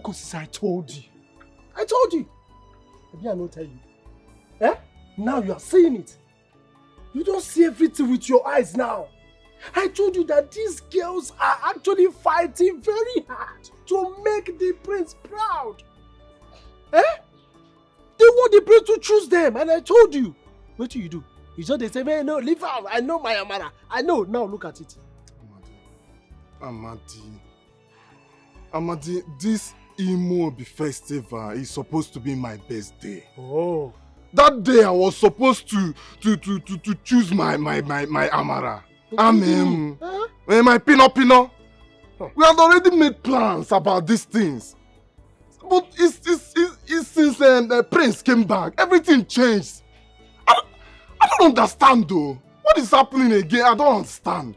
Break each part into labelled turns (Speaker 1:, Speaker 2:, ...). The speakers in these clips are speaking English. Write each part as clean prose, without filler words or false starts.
Speaker 1: because I told you. I told you. Maybe I not tell you. Eh? Now you are seeing it. You don't see everything with your eyes now. I told you that these girls are actually fighting very hard to make the prince proud. Eh? They want the prince to choose them, and I told you. What do you do? You just they say, hey, no, leave out. I know my Amara. I know. Now look at it.
Speaker 2: Amadi, this Imobi festival is supposed to be my best day.
Speaker 1: Oh.
Speaker 2: That day I was supposed to choose my Amara. My Pino. We had already made plans about these things. But it's since the prince came back, everything changed. I don't understand though. What is happening again? I don't understand.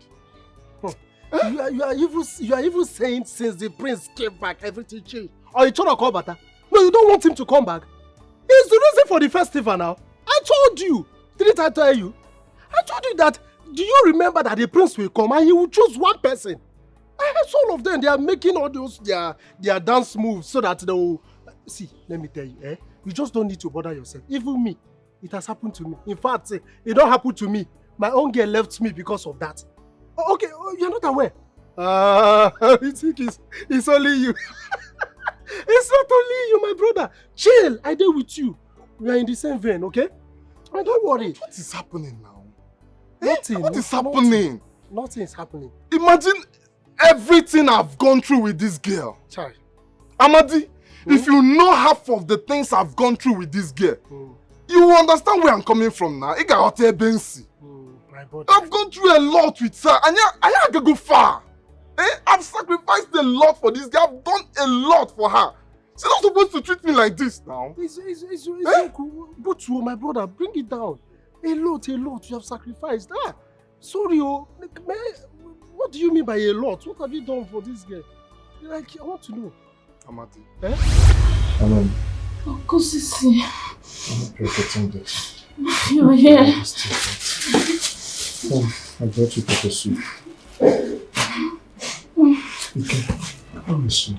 Speaker 1: You are even saying since the prince came back, everything changed. Or you trying to call Bata? No, you don't want him to come back. He's the reason for the festival now. I told you. Didn't I tell you? I told you that. Do you remember that the prince will come and he will choose one person? So all of them, they are making all those their dance moves so that they will... See, let me tell you, you just don't need to bother yourself. Even me, it has happened to me. In fact, it don't happen to me. My own girl left me because of that. Okay, you're not aware. You think it's only you. It's not only you, my brother. Chill, I deal with you. We are in the same vein, okay? And don't worry.
Speaker 2: What is happening now?
Speaker 1: Nothing.
Speaker 2: What is happening?
Speaker 1: Nothing is happening.
Speaker 2: Imagine everything I've gone through with this girl.
Speaker 1: Sorry.
Speaker 2: Amadi, if you know half of the things I've gone through with this girl, you will understand where I'm coming from now.
Speaker 1: My brother.
Speaker 2: I've gone through a lot with her, and I can't go far. I've sacrificed a lot for this girl. I've done a lot for her. She's not supposed to treat me like this now.
Speaker 1: It's cool. But you, my brother, bring it down. A lot you have sacrificed. Sorry, what do you mean by a lot? What have you done for this girl? Like, I want to know.
Speaker 2: Amadi.
Speaker 3: Uncle Sisi.
Speaker 4: I'm protecting this.
Speaker 3: You're here.
Speaker 4: I brought you pepper soup. Okay. How is she?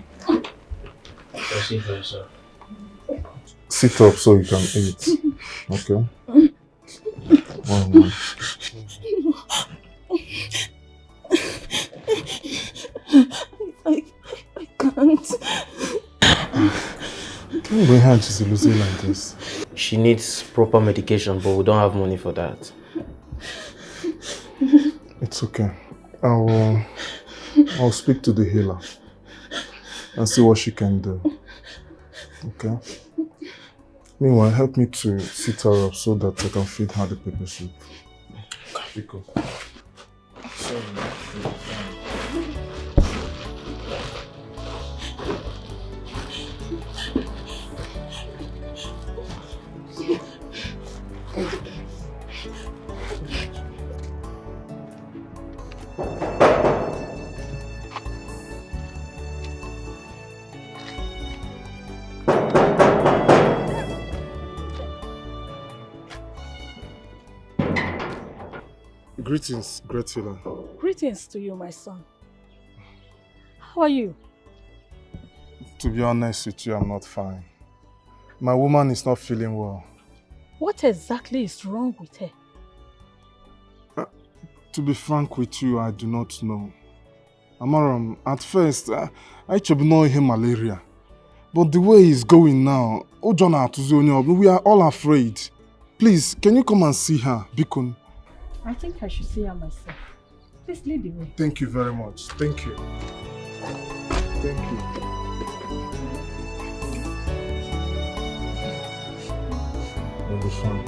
Speaker 5: See for yourself.
Speaker 4: Sit up so you can eat. Okay? One.
Speaker 3: I can't.
Speaker 4: Can't bring her to losing like this.
Speaker 5: She needs proper medication, but we don't have money for that.
Speaker 4: It's okay. I'll speak to the healer and see what she can do. Okay? Meanwhile, help me to sit her up so that I can feed her the pepper soup. Because... Greetings, great healer.
Speaker 3: Greetings to you, my son. How are you?
Speaker 4: To be honest with you, I'm not fine. My woman is not feeling well.
Speaker 3: What exactly is wrong with her?
Speaker 4: To be frank with you, I do not know. Amaram, at first, I should know him malaria. But the way he's going now, we are all afraid. Please, can you come and see her, Bikun?
Speaker 3: I think I should see her myself. Please lead the way.
Speaker 4: Thank you very much. Thank you. Thank you. You'll be fine.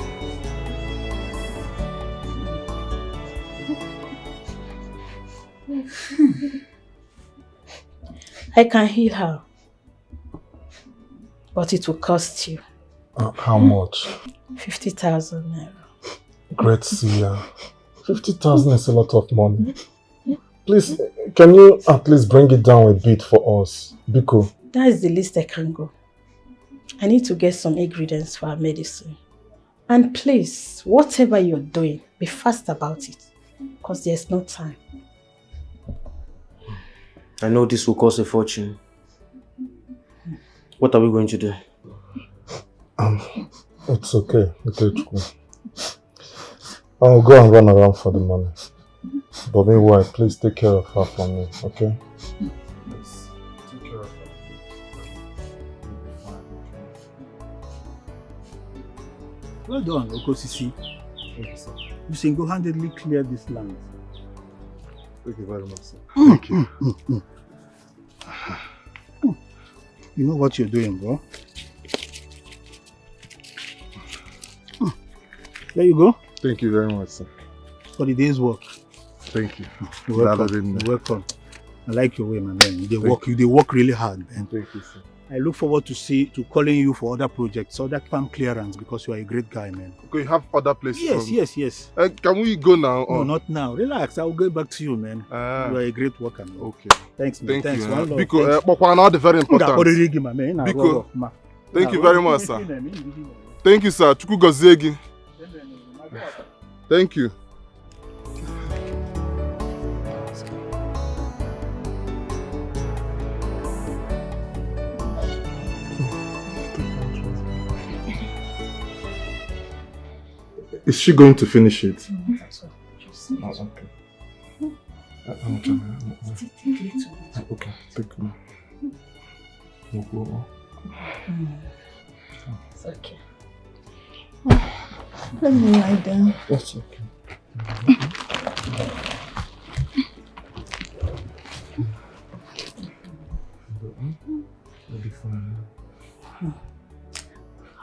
Speaker 3: I can heal her. But it will cost you.
Speaker 4: How much?
Speaker 3: 50,000 naira.
Speaker 4: Great seer. 50,000 is a lot of money. Please, can you at least bring it down a bit for us? Biko.
Speaker 3: That is the least I can go. I need to get some ingredients for our medicine. And please, whatever you're doing, be fast about it. Because there's no time.
Speaker 5: I know this will cost a fortune. What are we going to do?
Speaker 4: It's okay. I'll go and run around for the money. But meanwhile, please take care of her for me, okay? Yes. Take care of her.
Speaker 6: Well done, Okosisi.
Speaker 4: Thank you, sir.
Speaker 6: You single-handedly cleared this land.
Speaker 4: Thank you very much, sir. Thank you.
Speaker 6: You know what you're doing, bro. There you go.
Speaker 4: Thank you very much, sir.
Speaker 6: For the day's work.
Speaker 4: Thank you.
Speaker 6: You're welcome. You're welcome. I like your way, my man. They work really hard, man.
Speaker 4: Thank you, sir.
Speaker 6: I look forward to calling you for other projects, other farm clearance, because you are a great guy, man.
Speaker 4: Okay, you have other places?
Speaker 6: Yes.
Speaker 4: Can we go now?
Speaker 6: No, not now. Relax. I'll get back to you, man. You are a great worker, man.
Speaker 4: Okay.
Speaker 6: Thanks, man.
Speaker 4: Thank
Speaker 6: Thanks.
Speaker 4: you. Because very important.
Speaker 6: Because,
Speaker 4: thank you very much, sir. Thank you, sir. Chukwu gozie gị. Thank you. Is she going to finish it? Oh, okay. Okay, take it.
Speaker 3: It's okay. Let me lie down.
Speaker 4: That's okay. You'll be fine.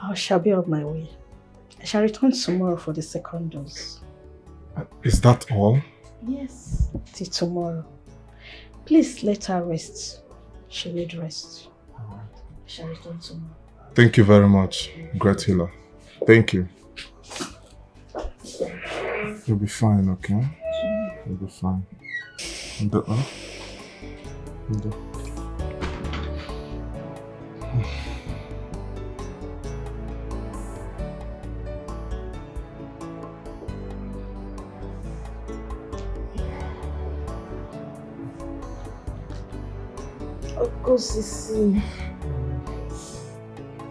Speaker 3: I shall be on my way. I shall return tomorrow for the second dose.
Speaker 4: Is that all?
Speaker 3: Yes, till tomorrow. Please let her rest. She needs rest.
Speaker 4: Alright.
Speaker 3: I shall return tomorrow.
Speaker 4: Thank you very much, great healer. Thank you. You'll be fine, okay? You'll be fine.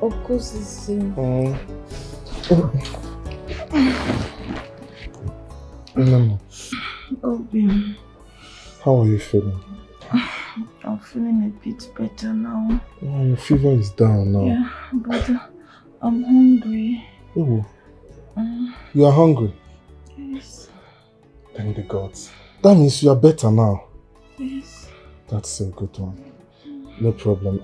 Speaker 3: Okosisi.
Speaker 4: Obi. How are you feeling?
Speaker 7: I'm feeling a bit better now.
Speaker 4: Oh, your fever is down now.
Speaker 7: Yeah, but I'm hungry.
Speaker 4: Oh, you are hungry?
Speaker 7: Yes.
Speaker 4: Thank the gods. That means you are better now.
Speaker 7: Yes.
Speaker 4: That's a good one. No problem.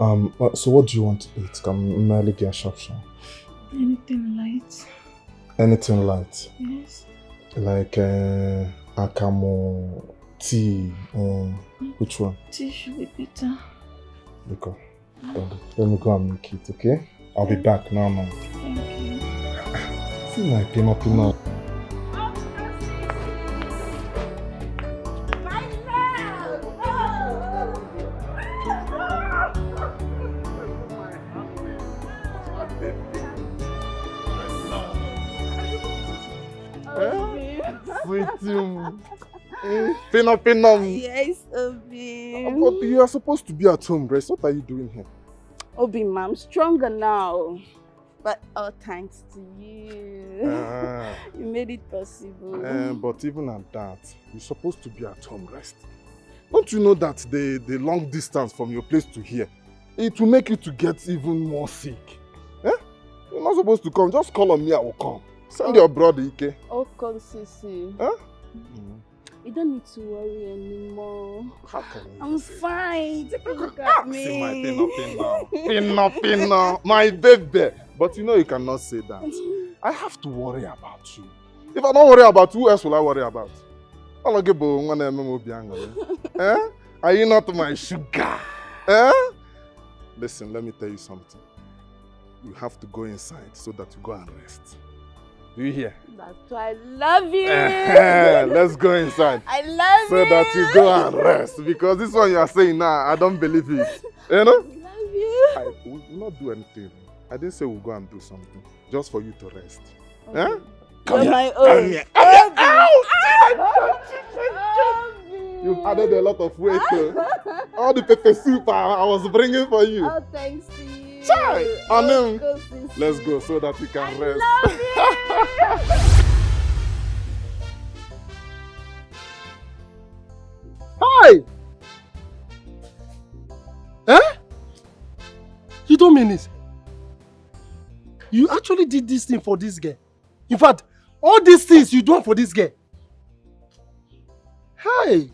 Speaker 4: So what do you want to eat? Can merely get shop.
Speaker 7: Anything light.
Speaker 4: Anything light?
Speaker 7: Yes.
Speaker 4: Like akamo, tea, which one?
Speaker 7: Tea should be better.
Speaker 4: Okay. Let me go and make it, okay? I'll be back now.
Speaker 7: Thank you.
Speaker 4: See my peanut. Pinam.
Speaker 7: Yes, Obi.
Speaker 4: But you are supposed to be at home, Grace. What are you doing here?
Speaker 7: Obi, I'm stronger now. But all thanks to you. You made it possible.
Speaker 4: But even at that, you're supposed to be at home, rest. Don't you know that the long distance from your place to here, it will make you to get even more sick? You're not supposed to come. Just call on me, I will come. Send your brother, Ike.
Speaker 7: Oh, Sisi. You don't need to worry anymore. I'm fine. Take a look at me.
Speaker 4: See my pinna. My baby. But you know you cannot say that. I have to worry about you. If I don't worry about you, who else will I worry about? Are you not my sugar? Listen, let me tell you something. You have to go inside so that you go and rest. Do you hear?
Speaker 7: That's why I love you.
Speaker 4: Let's go inside.
Speaker 7: I love you.
Speaker 4: So that you go and rest. Because this one you are saying now, I don't believe it. You know?
Speaker 7: I love you.
Speaker 4: We will not do anything. I didn't say we'll go and do something. Just for you to rest.
Speaker 7: Okay.
Speaker 4: Come
Speaker 7: You're
Speaker 4: here.
Speaker 7: my own.
Speaker 4: You've added a lot of weight. All the pepper soup I was bringing for you.
Speaker 7: Oh, thanks to you.
Speaker 2: Chai! Anu, let's go so that we can rest.
Speaker 1: Hi! Eh? You don't mean it? You actually did this thing for this girl? In fact, all these things you do for this girl? Hey!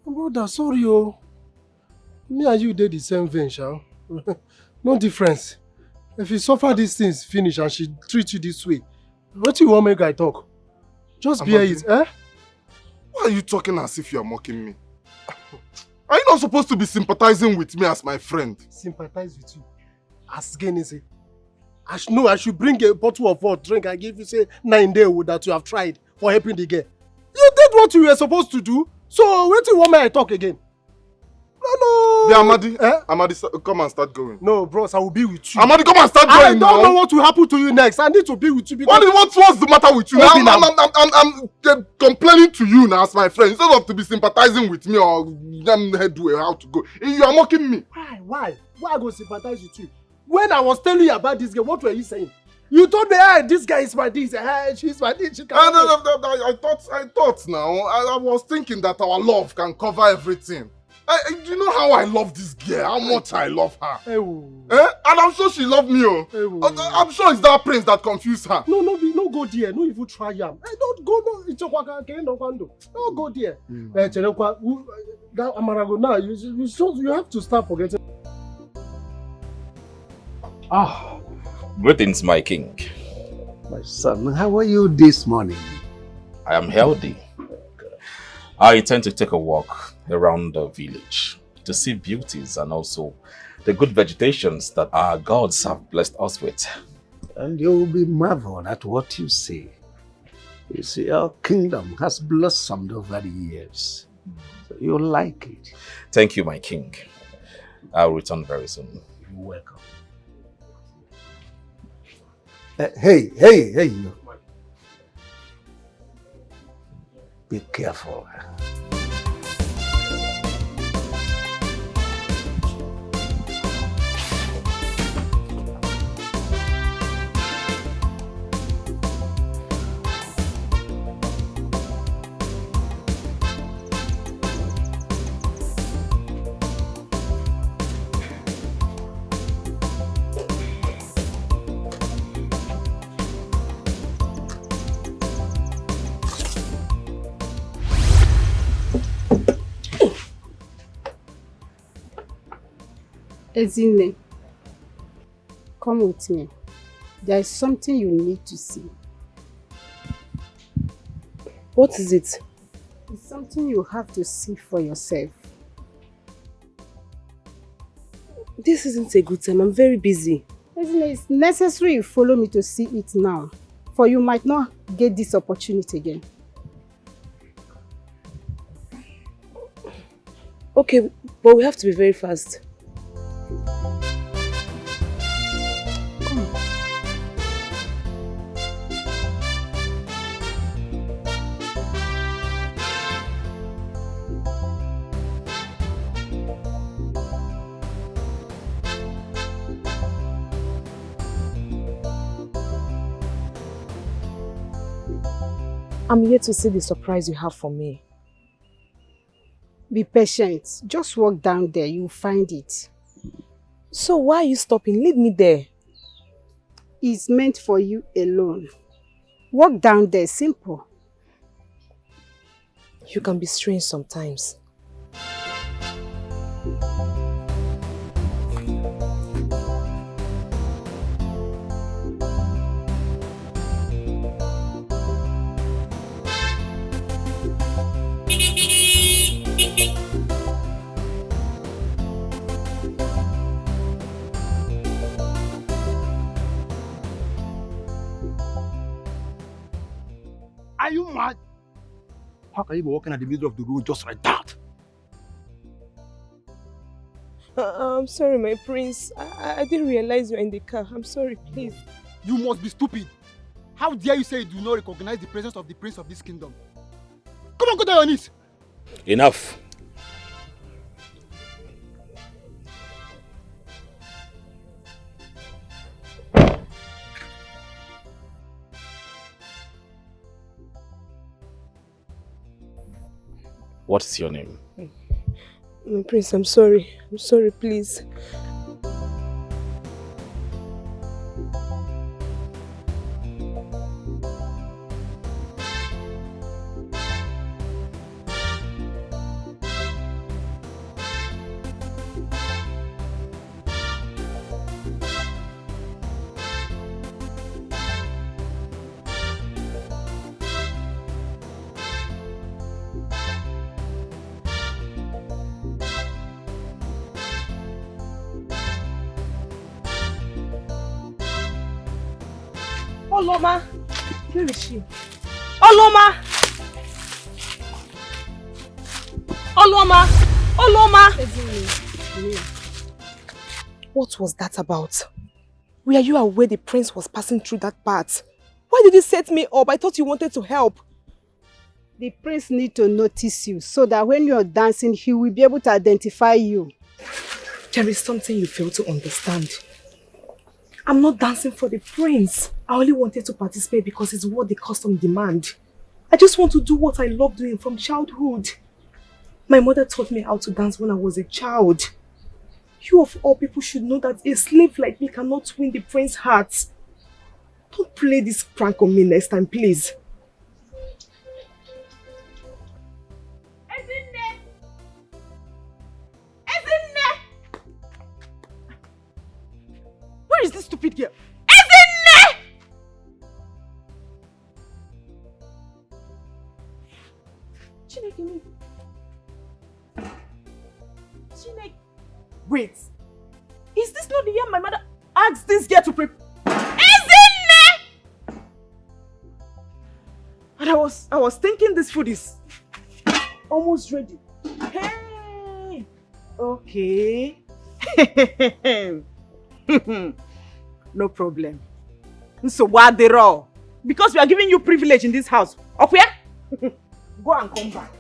Speaker 1: Brother, sorry oh. Me and you did the same thing, shall? No difference. If you suffer these things finish and she treats you this way, what do you want make I talk? Just bear it, eh?
Speaker 2: Why are you talking as if you are mocking me? Are you not supposed to be sympathizing with me as my friend?
Speaker 1: Sympathize with you? As again is it? I should bring a bottle of water, drink and give you say 9 days that you have tried for helping the girl. You did what you were supposed to do. So what do you want me to talk again? No.
Speaker 2: Yeah, Amadi, Amadi, come and start going.
Speaker 1: No, bros, I will be with you.
Speaker 2: Amadi, come and start going now.
Speaker 1: I don't know what will happen to you next. I need to be with you because...
Speaker 2: What's the matter with you? I'm complaining to you now as my friend. Instead of to be sympathizing with me or headway how to go. You are mocking me.
Speaker 1: Why? Why I go sympathize with you? When I was telling you about this girl, what were you saying? You told me, hey, this guy is my this, hey, she's my this. She
Speaker 2: I thought now. I was thinking that our love can cover everything. Do you know how I love this girl? How much I love her? And I'm sure she loved me. I'm sure it's that prince that confused her.
Speaker 1: No go there. No even try him. Don't go. Don't go there. That Amarago now. You have to start forgetting.
Speaker 8: Greetings, my king.
Speaker 9: My son, how are you this morning?
Speaker 8: I am healthy. I intend to take a walk around the village to see beauties and also the good vegetations that our gods have blessed us with.
Speaker 9: And you will be marveled at what you see. You see, our kingdom has blossomed over the years. So you'll like it.
Speaker 8: Thank you, my king. I'll return very soon.
Speaker 9: You're welcome. Hey, you. Be careful.
Speaker 3: Ezine, come with me. There is something you need to see.
Speaker 10: What is it?
Speaker 3: It's something you have to see for yourself.
Speaker 10: This isn't a good time. I'm very busy.
Speaker 3: Ezine, it's necessary you follow me to see it now, for you might not get this opportunity again.
Speaker 10: Okay, but we have to be very fast. I'm here to see the surprise you have for me.
Speaker 3: Be patient. Just walk down there. You'll find it.
Speaker 10: So why are you stopping? Leave me there.
Speaker 3: It's meant for you alone. Walk down there. Simple.
Speaker 10: You can be strange sometimes.
Speaker 6: Are you mad? How can you be walking at the middle of the road just like that?
Speaker 10: I'm sorry, my prince. I didn't realize you were in the car. I'm sorry, please.
Speaker 6: You must be stupid. How dare you say you do not recognize the presence of the prince of this kingdom? Come on, go down on knees.
Speaker 8: Enough. What is your name?
Speaker 10: My prince, I'm sorry. I'm sorry, please. Oloma! Where is she? Oloma! Oloma! Oloma! What was that about? Were you aware the prince was passing through that part? Why did you set me up? I thought you wanted to help.
Speaker 11: The prince needs to notice you so that when you're dancing, he will be able to identify you.
Speaker 10: There is something you fail to understand. I'm not dancing for the prince. I only wanted to participate because it's what the custom demand. I just want to do what I love doing from childhood. My mother taught me how to dance when I was a child. You of all people should know that a slave like me cannot win the prince's heart. Don't play this prank on me next time, please. Where is this stupid girl? Ezinne! Chineke. Wait. Is this not the year my mother asked this girl to prepare? Ezinne! And I was thinking this food is almost ready. Hey! Okay. No problem. So what the raw? Because we are giving you privilege in this house. Okay? Go and come back.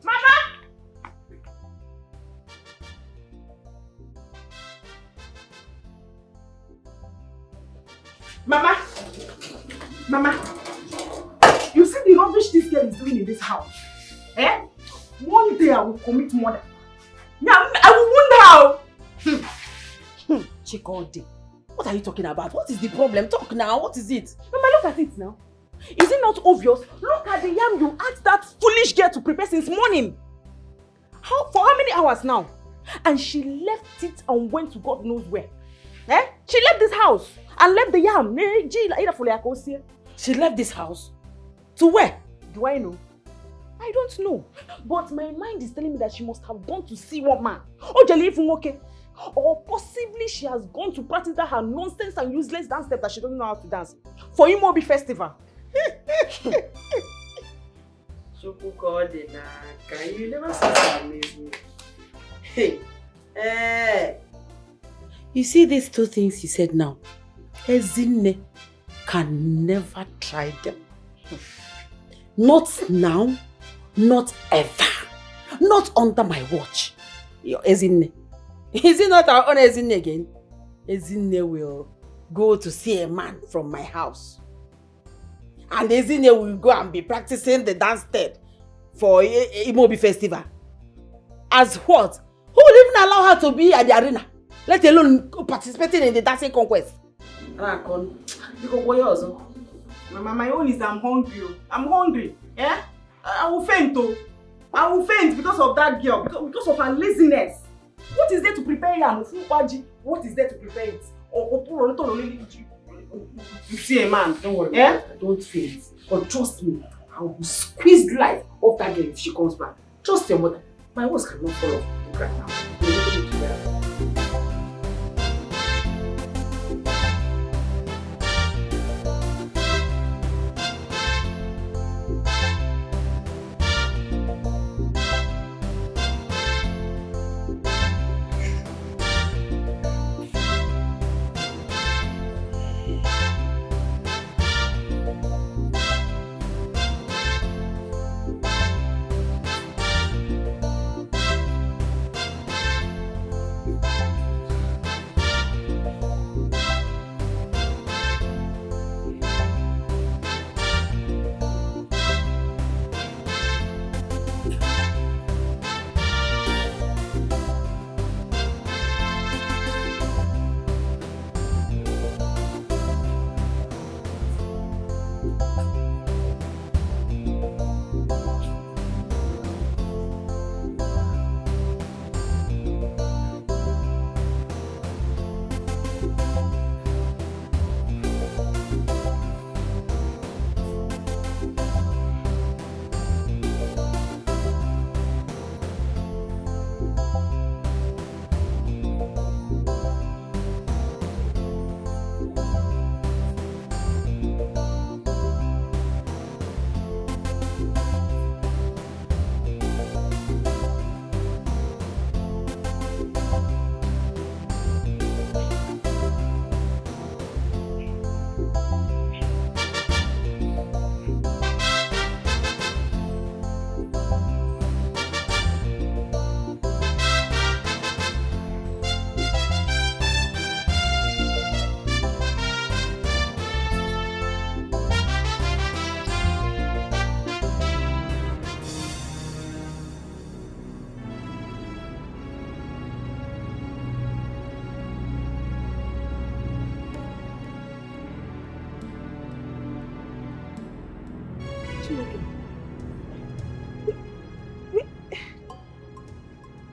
Speaker 10: Mama! Mama! Mama! You see the rubbish this girl is doing in this house? Eh? One day I will commit murder. Yeah, I will wound her.
Speaker 3: Chikodi, what are you talking about? What is the problem? Talk now. What is it?
Speaker 10: Mama, look at it now. Is it not obvious? Look at the yam you asked that foolish girl to prepare since morning. For how many hours now? And she left it and went to God knows where. Eh? She left this house and left the yam.
Speaker 3: She left this house? To where?
Speaker 10: Do I know? I don't know. But my mind is telling me that she must have gone to see one man. Oh, okay. Or possibly she has gone to practice that her nonsense and useless dance step that she doesn't know how to dance for Imobi festival.
Speaker 3: Can you never say that amazing? Hey, you see these two things you said now? Ezinne can never try them. Not now, not ever, not under my watch. Your Ezinne. Is it not our own Ezinne again? Ezinne will go to see a man from my house. And Ezinne will go and be practicing the dance step for Imobi festival. As what? Who will even allow her to be at the arena? Let alone participating in the dancing conquest.
Speaker 10: Mama, my own is I'm hungry. I'm hungry. Yeah? I will faint though. I will faint because of that girl. Because of her laziness. What is there to prepare yam? What is there to prepare it? You see a man. Don't worry. Yeah? Don't faint. But trust me, I will squeeze life off that girl if she comes back. Trust your mother. My words cannot fall off the ground now.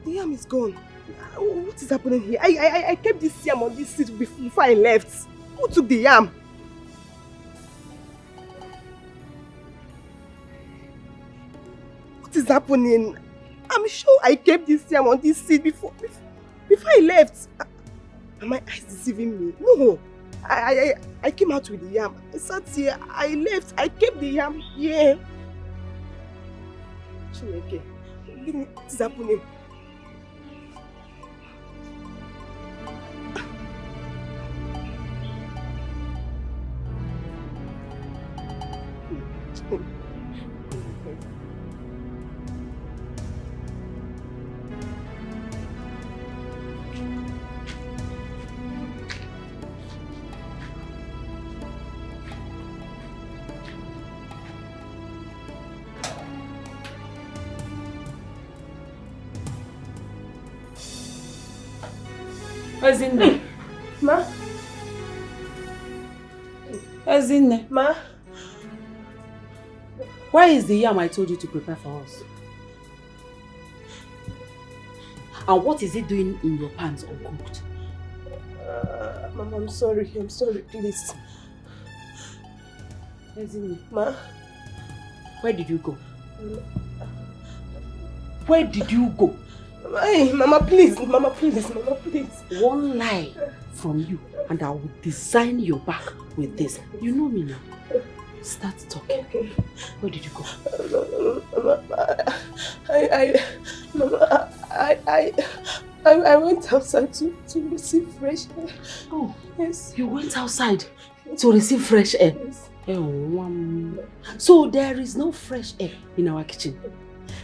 Speaker 10: The yam is gone. What is happening here? I kept this yam on this seat before I left. Who took the yam? What is happening? I'm sure I kept this yam on this seat before I left. Are my eyes deceiving me? No. I came out with the yam. I sat here. I left. I kept the yam here. Chineke, what is happening?
Speaker 3: Ezinne.
Speaker 10: Ma?
Speaker 3: Ezinne.
Speaker 10: Ma?
Speaker 3: Why is the yam I told you to prepare for us? And what is it doing in your pans uncooked?
Speaker 10: Mama, I'm sorry, please.
Speaker 3: Ezinne.
Speaker 10: Ma?
Speaker 3: Where did you go? Where did you go?
Speaker 10: Hey, Mama, please.
Speaker 3: One lie from you and I will design your back with this. You know me now. Start talking.
Speaker 10: Okay.
Speaker 3: Where did you go?
Speaker 10: I went outside to receive fresh air.
Speaker 3: Oh,
Speaker 10: yes.
Speaker 3: You went outside to receive fresh air?
Speaker 10: Yes.
Speaker 3: So there is no fresh air in our kitchen.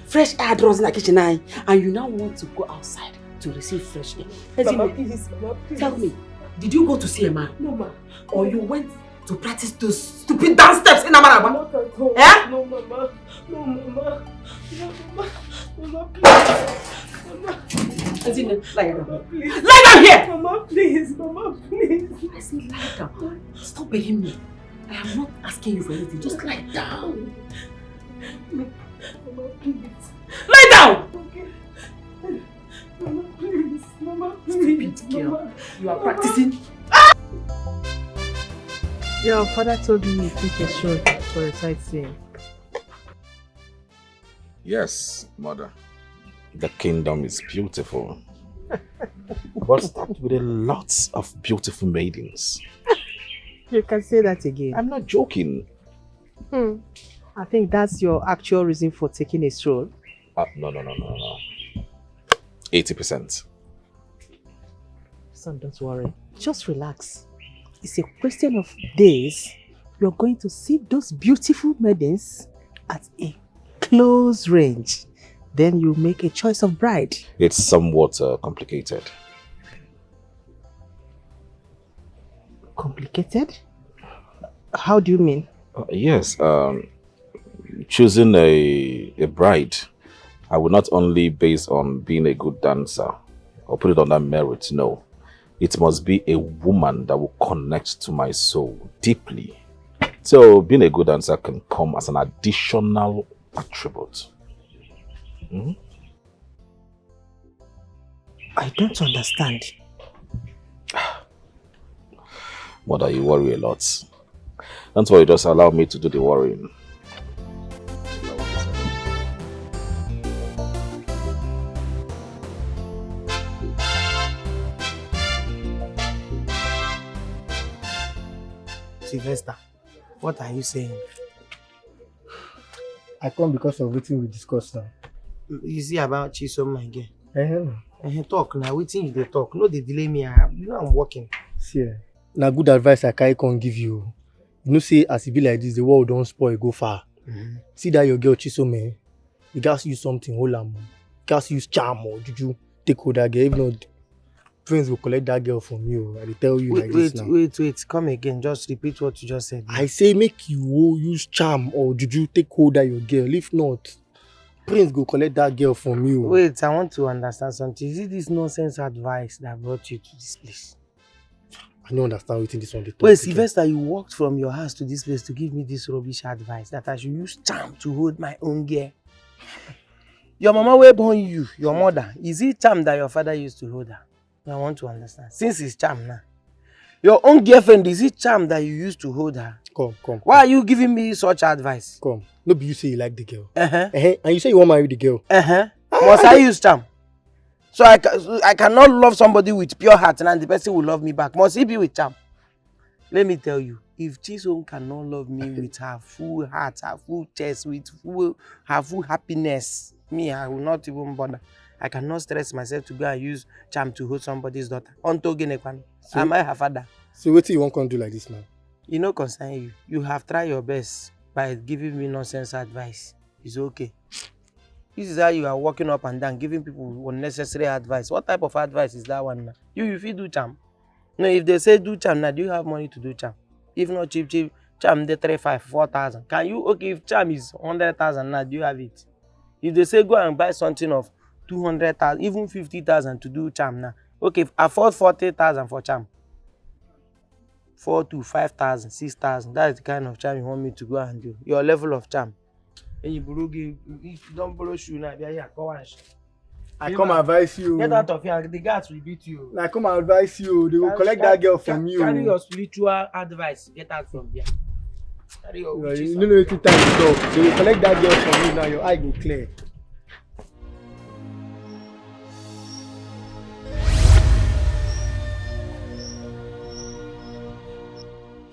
Speaker 3: Fresh air draws in our kitchen, and you now want to go outside to receive fresh air.
Speaker 10: Mama, please.
Speaker 3: Tell me, did you go to see a man?
Speaker 10: No, ma.
Speaker 3: Or you went to practice those stupid dance steps in Amaraba?
Speaker 10: Not at all.
Speaker 3: Eh?
Speaker 10: No, Mama. Mama, please. Mama.
Speaker 3: Lie down.
Speaker 10: Mama, please.
Speaker 3: Lie down here!
Speaker 10: Mama, please.
Speaker 3: I said lie down. Stop begging me. I am not asking you for anything. Just lie down.
Speaker 10: Mama, please.
Speaker 3: Lie down!
Speaker 10: Okay. Mama, please.
Speaker 3: Stupid girl. You are practicing.
Speaker 12: Your father told me you took a show for a sightseeing.
Speaker 8: Yes, mother. The kingdom is beautiful. But stocked with a lot of beautiful maidens.
Speaker 12: You can say that again.
Speaker 8: I'm not joking.
Speaker 12: I think that's your actual reason for taking a stroll.
Speaker 8: No. 80%.
Speaker 12: Son, don't worry. Just relax. It's a question of days. You're going to see those beautiful maidens at a close range. Then you make a choice of bride.
Speaker 8: It's somewhat complicated.
Speaker 12: Complicated? How do you mean?
Speaker 8: Yes. Choosing a bride, I would not only base on being a good dancer or put it on that merit. No. It must be a woman that will connect to my soul deeply. So being a good dancer can come as an additional attribute.
Speaker 12: I don't understand.
Speaker 8: Mother, you worry a lot. Don't worry, just allow me to do the worrying.
Speaker 13: Sylvester, what are you saying?
Speaker 14: I come because of what we discussed now.
Speaker 13: You see about Chisom, my girl. Talk now, waiting you they talk. No, they delay me. You know I'm working.
Speaker 14: See, now good advice I can't give you. You know, say as it be like this, the world don't spoil, go far. See that your girl Chisom, you guys use something, hold on. You guys use charm or juju, take hold that girl. If not, friends will collect that girl from you. I tell you this now.
Speaker 13: Wait, come again. Just repeat what you just said.
Speaker 14: I say make you use charm or juju, take hold of your girl. If not, Prince go collect that girl from you.
Speaker 13: Wait, I want to understand something. Is it this nonsense advice that brought you to this place?
Speaker 14: I don't understand what this one they talk.
Speaker 13: Wait, Sylvester, you walked from your house to this place to give me this rubbish advice that I should use charm to hold my own girl. Your mama will born you, your mother. Is it charm that your father used to hold her? I want to understand. Since it's charm now. Your own girlfriend, is it charm that you used to hold her?
Speaker 14: Come.
Speaker 13: Why are you giving me such advice?
Speaker 14: Come. No be you say you like the girl. And you say you want to marry the girl.
Speaker 13: Must I use charm? So I cannot love somebody with pure heart and the person will love me back. Must he be with charm? Let me tell you, if Chisom cannot love me with her full heart, her full chest, with her full happiness, me, I will not even bother. I cannot stress myself to go and use charm to hold somebody's daughter. Am I her father?
Speaker 14: So what you want to do like this now?
Speaker 13: You know, concern you. You have tried your best by giving me nonsense advice. It's okay. This is how you are walking up and down, giving people unnecessary advice. What type of advice is that one now? You feel do charm. No, if they say do charm now, do you have money to do charm? If not cheap, charm they 3,500, 4,000. Can you, okay, if charm is 100,000 now, do you have it? If they say go and buy something of 200,000, even 50,000 to do charm now, okay, afford 40,000 for charm. 4 to 5,000, 6,000, that's the kind of charm you want me to go and do. Your level of charm. And if you don't borrow shoe now, go and
Speaker 14: I come advise you.
Speaker 13: Get out of here, the guards will beat you.
Speaker 14: I come advise you. They will collect that girl from you.
Speaker 13: Carry your spiritual advice. Get out from there. Carry your witches.
Speaker 14: You know time to talk. They will collect that girl from you now. Your eye go clear.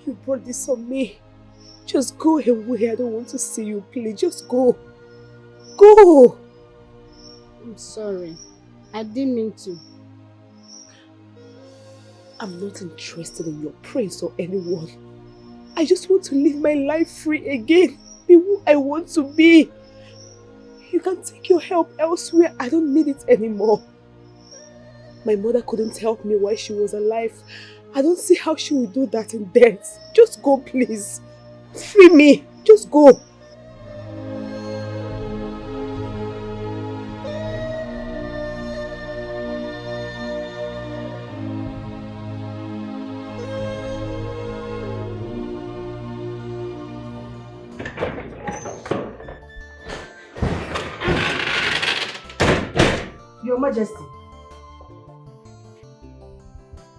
Speaker 10: You brought this on me. Just go away. I don't want to see you, please. Just go. Go!
Speaker 11: I'm sorry. I didn't mean to.
Speaker 10: I'm not interested in your praise or anyone. I just want to live my life free again. Be who I want to be. You can take your help elsewhere. I don't need it anymore. My mother couldn't help me while she was alive. I don't see how she will do that in death. Just go, please. Free me. Just go.
Speaker 3: Your Majesty,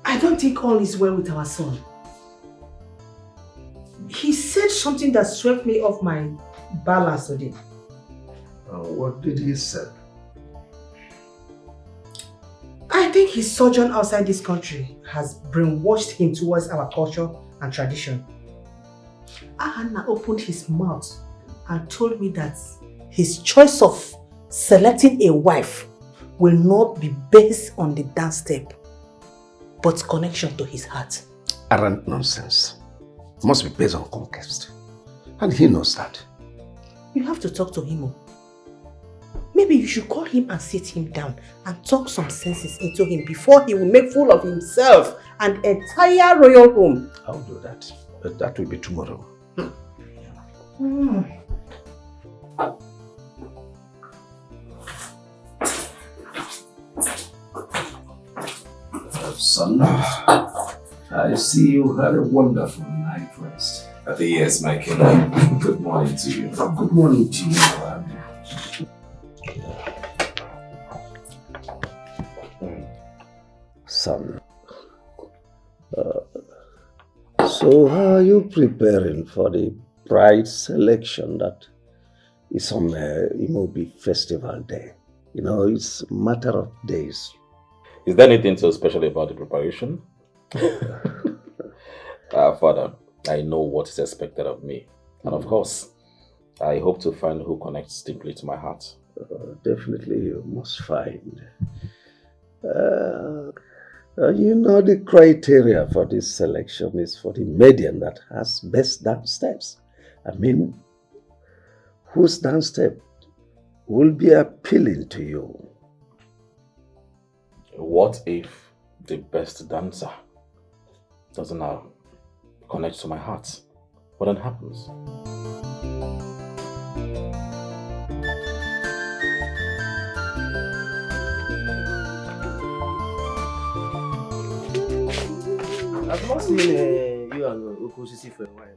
Speaker 3: I don't think all is well with our son. He said something that swept me off my balance today.
Speaker 9: What did he say?
Speaker 3: I think his sojourn outside this country has brainwashed him towards our culture and tradition. Ahana opened his mouth and told me that his choice of selecting a wife will not be based on the dance step, but connection to his heart.
Speaker 9: Arrant nonsense. It must be based on conquest. And he knows that.
Speaker 3: You have to talk to him. Maybe you should call him and sit him down and talk some senses into him before he will make fool of himself and entire royal home.
Speaker 9: I'll do that. But that will be tomorrow. Son, I see you had a wonderful night rest.
Speaker 8: Yes, my king. Good morning to you.
Speaker 9: Good morning to you. Son, so how are you preparing for the bride selection that is on Imobi Festival Day? You know, it's a matter of days.
Speaker 8: Is there anything so special about the preparation? Father, I know what is expected of me. And of course, I hope to find who connects deeply to my heart.
Speaker 9: Definitely you must find. You know, the criteria for this selection is for the median that has best dance steps. I mean, whose dance step will be appealing to you?
Speaker 8: What if the best dancer doesn't connect to my heart? What then happens?
Speaker 13: I've not seen you and Okosisi for a while.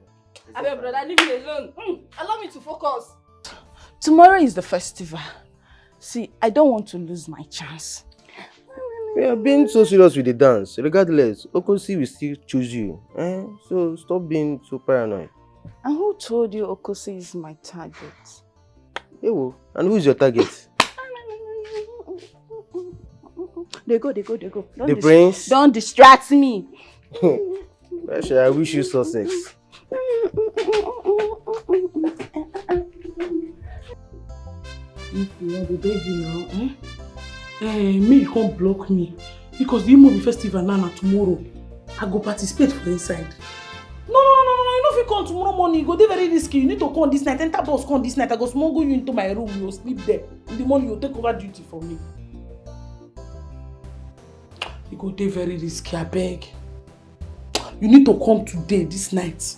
Speaker 7: I mean, brother, leave me alone. Allow me to focus. Tomorrow is the festival. See, I don't want to lose my chance.
Speaker 13: We are being so serious with the dance. Regardless, Okosi will still choose you. So stop being so paranoid.
Speaker 7: And who told you Okosi is my target?
Speaker 13: Ewo, and who is your target?
Speaker 7: They go.
Speaker 13: The prince?
Speaker 7: Don't distract me.
Speaker 13: Actually, I wish you success.
Speaker 15: If you want the baby now, me you can't block me. Because the movie festival now tomorrow, I go participate for inside. No, you know if you come tomorrow morning, you go dey very risky. You need to come this night, enter bus come this night. I go smuggle you into my room, you will sleep there. In the morning, you will take over duty for me. You go dey very risky, I beg. You need to come today, this night.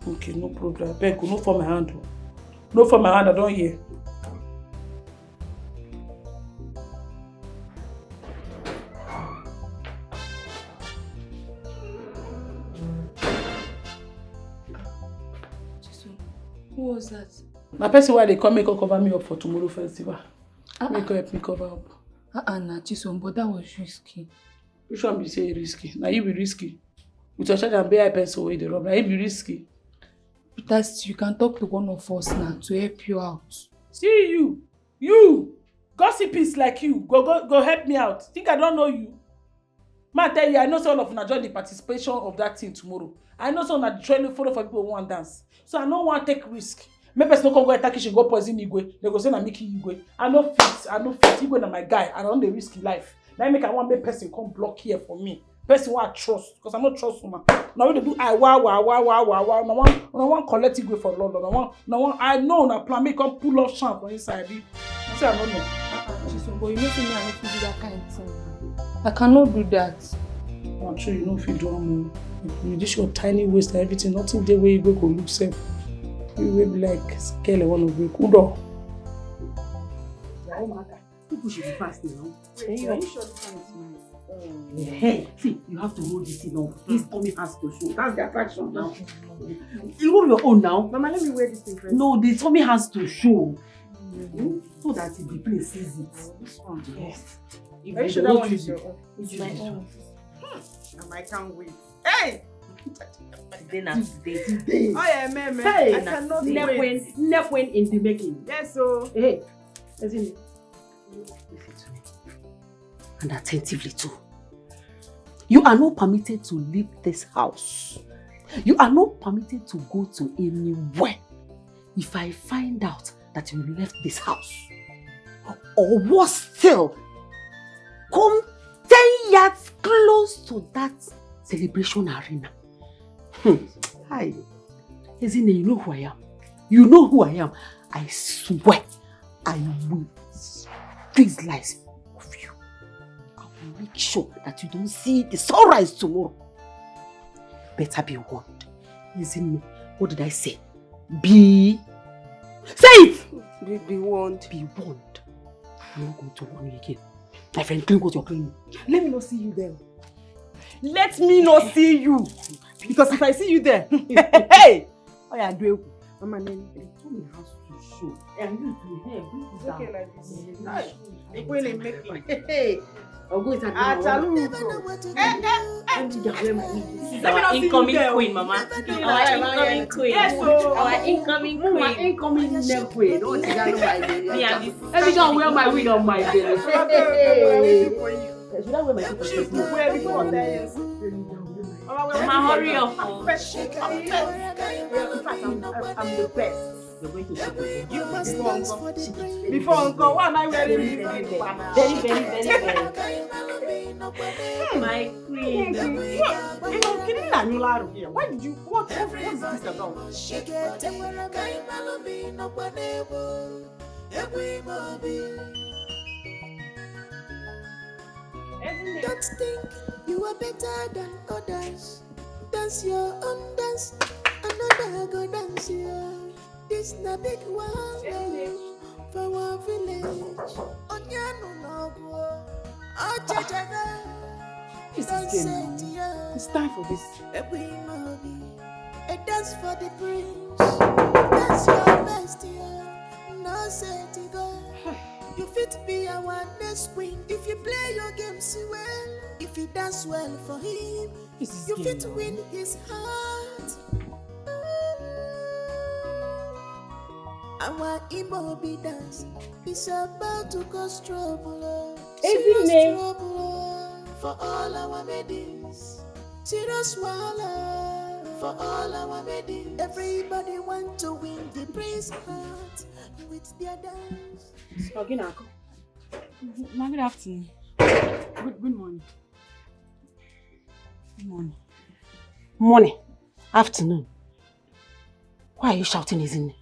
Speaker 15: Okay, no problem. I beg, no for my hand. No for my hand, I don't hear.
Speaker 7: Who was that?
Speaker 15: My person why they come make her cover me up for tomorrow festival. Make her help me cover up.
Speaker 7: Nah, Chisom, but that was risky.
Speaker 15: Which one be say risky? Now you be risky. With your child and BI pencil away the rob. Now you be risky.
Speaker 7: But you can talk to one of us now to help you out.
Speaker 15: See you, gossipists like you, go help me out. Think I don't know you? Man, tell you, I know some of you join the participation of that thing tomorrow. I know some that trying to follow for people who want dance. So I don't want to take risk. Maybe person no come go attack you, go poison Igwe. They go say na Mickey Igwe. I no fit. Igwe na my guy. I don't dey risky life. Now make I want make person come block here for me. Person who I trust, because I not trust woman. Now we dey do wow. No one collect Igwe for London. No one. I know na plan make come pull off champ for inside. You say I don't know.
Speaker 7: Chisom, but you know say me I no fit do that kind of thing. I cannot do that.
Speaker 15: I'm sure you know if you do am. You just your tiny waist and everything. Nothing there where you go look safe. You will be like scale one of you. Kudo.
Speaker 3: People should be fast now.
Speaker 7: Are you sure this one is mine?
Speaker 3: Hey, see, you have to hold this thing on. This tummy has to show. That's the attraction now. You hold your own now.
Speaker 10: Mama, let me wear this thing first.
Speaker 3: No, the tummy has to show. So that the place sees it.
Speaker 10: This one.
Speaker 3: Yes.
Speaker 10: Are you sure that one is your own?
Speaker 3: It's my own.
Speaker 10: I can't wait. Hey!
Speaker 3: Today.
Speaker 10: Oh yeah, man.
Speaker 3: Hey,
Speaker 10: I cannot wait.
Speaker 3: Nepwen in the making.
Speaker 10: Yes, so.
Speaker 3: Hey, listen to me. And attentively too. You are not permitted to leave this house. You are not permitted to go to anywhere. If I find out that you left this house, or worse still, come 10 yards close to that celebration arena. Hi. Ezine, you know who I am. You know who I am. I swear, I will squeeze lies of you. I will make sure that you don't see the sunrise tomorrow. Better be warned. Ezine, what did I say? Say it!
Speaker 10: Be warned.
Speaker 3: Be warned. I'm not going to warn you again. My friend, clean what you're cleaning.
Speaker 10: Let me not see you there. Let me not see you. Because if I see you there, hey! Oh yeah, do it. Mama, then tell me how to show. And you to here. It's okay like this. It's really making. Hey! I'll go inside.
Speaker 7: Our incoming queen, Mama. Our incoming queen.
Speaker 3: Yes, so
Speaker 7: our incoming queen.
Speaker 3: My incoming neck queen. Don't you know my baby?
Speaker 7: Let
Speaker 3: me go wear my wig on my baby. Should I wear my wig?
Speaker 10: Wear before 10 years.
Speaker 7: Mama, hurry up.
Speaker 10: I'm the best.
Speaker 3: You're going to see
Speaker 10: before Uncle, why am I wearing
Speaker 3: very.
Speaker 7: My queen.
Speaker 10: You know, kidding that you lie here. Why did you? What is this about?
Speaker 16: Don't think you are better than others. Dance your own dance. Another go dance here. This na big one for one village. Onyanu no go. Ajajaga.
Speaker 7: This is game now. It's time for this.
Speaker 16: A dance for the prince. That's your best year. No set to go. You fit be our next queen if you play your games well. If you dance well for him, you fit win his heart. Our ebube dance is about to cause trouble. Serious trouble for all our maidens. Serious wahala for all our maidens. Everybody want to win the prince's heart with their dance.
Speaker 3: Good
Speaker 7: afternoon. Good morning. Good morning.
Speaker 3: Morning. Afternoon. Why are you shouting, Ezinne?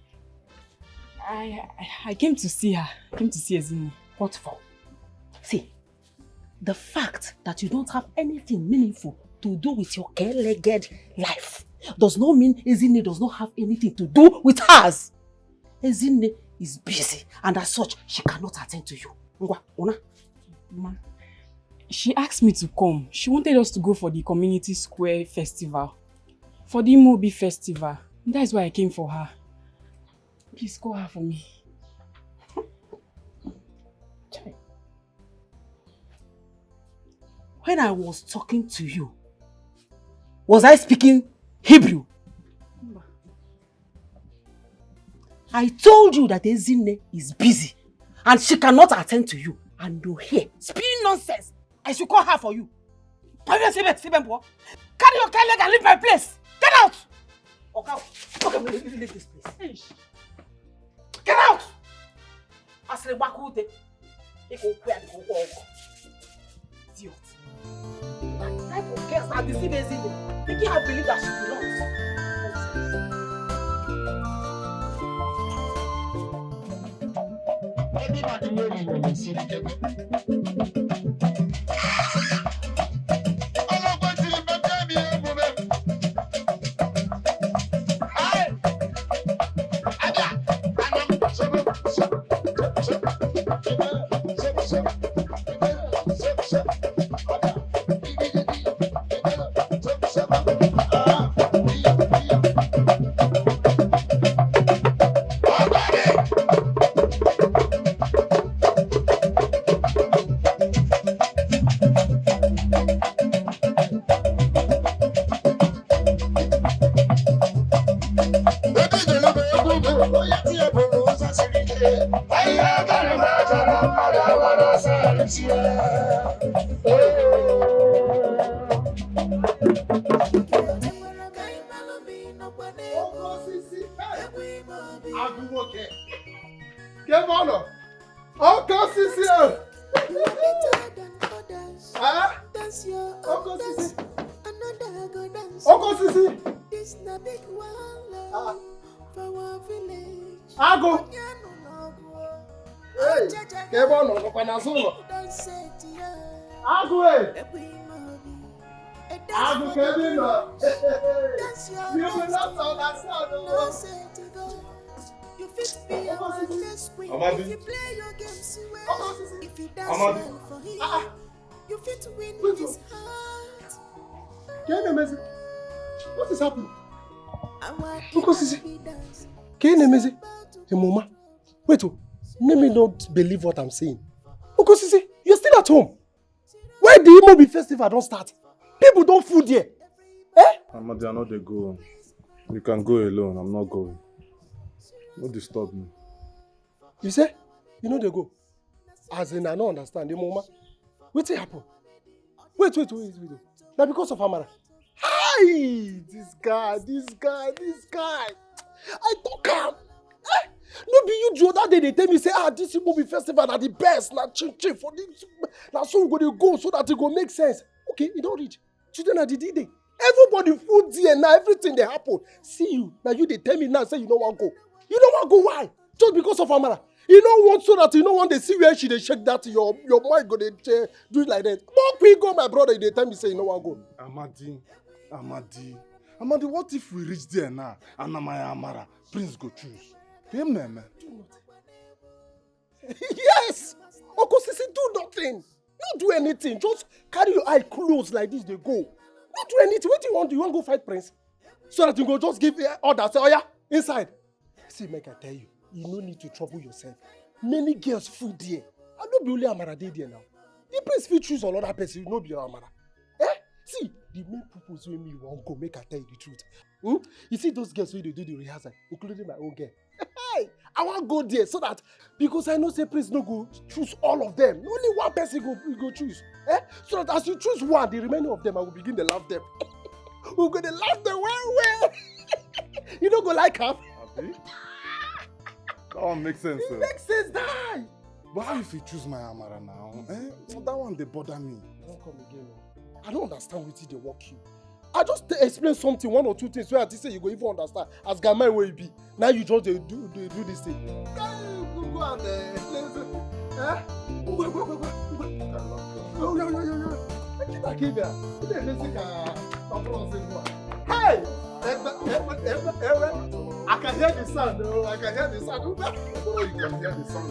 Speaker 7: I came to see her. I came to see Ezinne.
Speaker 3: What for? See, the fact that you don't have anything meaningful to do with your care-legged life does not mean Ezinne does not have anything to do with hers. Ezinne is busy, and as such, she cannot attend to you.
Speaker 7: Ma, she asked me to come. She wanted us to go for the community square festival. For the Mobi festival. That is why I came for her. Please call her for me.
Speaker 3: When I was talking to you, was I speaking Hebrew? I told you that Ezinne is busy and she cannot attend to you. And you're here spewing nonsense. I should call her for you. Carry your leg and leave my place. Get out! Okay, leave this place. Get out! Idiot. That type of girls are deceiving Ezinne, making her believe that she belongs.
Speaker 16: Everybody know me, see the
Speaker 1: What is happening? Uncle Sisi, hey, Mama, wait, let me not believe what I'm saying. Uncle Sisi, you're still at home. Why the Mobi festival don't start? People don't food here. Eh?
Speaker 4: Amadi, I know they go. You can go alone. I'm not going. Don't disturb me.
Speaker 1: You say? You know they go. As in, I don't understand. Mama, what's happened? Wait. Now because of Amara. Hi! This guy. I don't come. Eh? No be you the other day they tell me say this movie festival are the best. Now chin for this. Now so we go so that it go make sense. Okay, you don't read. Children are the D-Day. Everybody food there now, everything they happen. See you. Now you they tell me now say you don't want to go. You don't want to go why? Just because of Amara. You don't want so that you don't want to see where she they shake that your mind go they do it like that. But we go, my brother, they tell me say you don't want to go.
Speaker 4: Amadi, what if we reach there now and Amaya Amara, Prince go choose? Him, man.
Speaker 1: Yes! Uncle Sisi, do nothing. No do anything. Just carry your eye closed like this, they go. No do anything. What do you want? You want to go fight Prince? So that you go just give order. Say, oh yeah, inside. See, make I tell you, you no need to trouble yourself. Many girls full there. I don't be only Amara there now. The Prince fit choose another person, you no be Amara. See, the main purpose with me won't go make I tell you the truth. You see those girls when they do the rehearsal, including my own girl. Hey, I want to go there so that, because I know say Prince no go choose all of them. Only one person go choose. So that as you choose one, the remaining of them, I will begin to love them. We're going to love them well. You don't go like her.
Speaker 4: Abi? That one makes sense.
Speaker 1: It makes sense, die.
Speaker 4: But how if you choose my Amara now? That one, they bother me.
Speaker 1: Don't come again. I don't understand what they work you. I just explain something, one or two things, so I say you go even understand. As Gamai will be. Now you just do this thing. Go and listen. Go. Hey! I can hear the sound, though. I can hear the sound. You can hear the sound.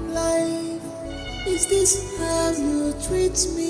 Speaker 16: Life, is this how you treat me?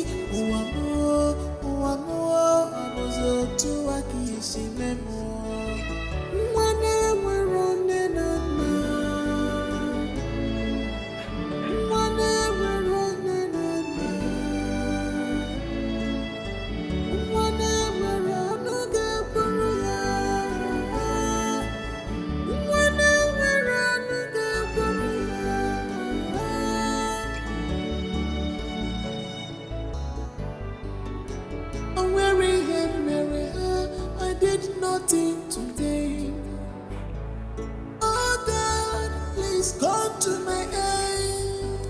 Speaker 16: Nothing today. Oh God, please come to my aid.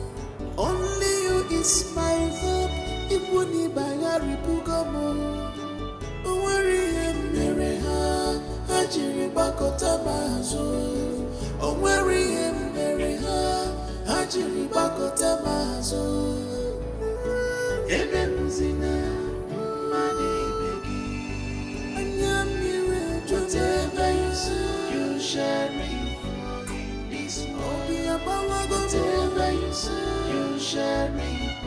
Speaker 16: Only you is my hope. Ibuni bayari pugamo. Oweri emere ha, hajiri bakota mazo. Oweri emere ha, hajiri bakota mazo. Ebe muzina. Whatever you say, you shall reap in this world. Whatever you say, you shall reap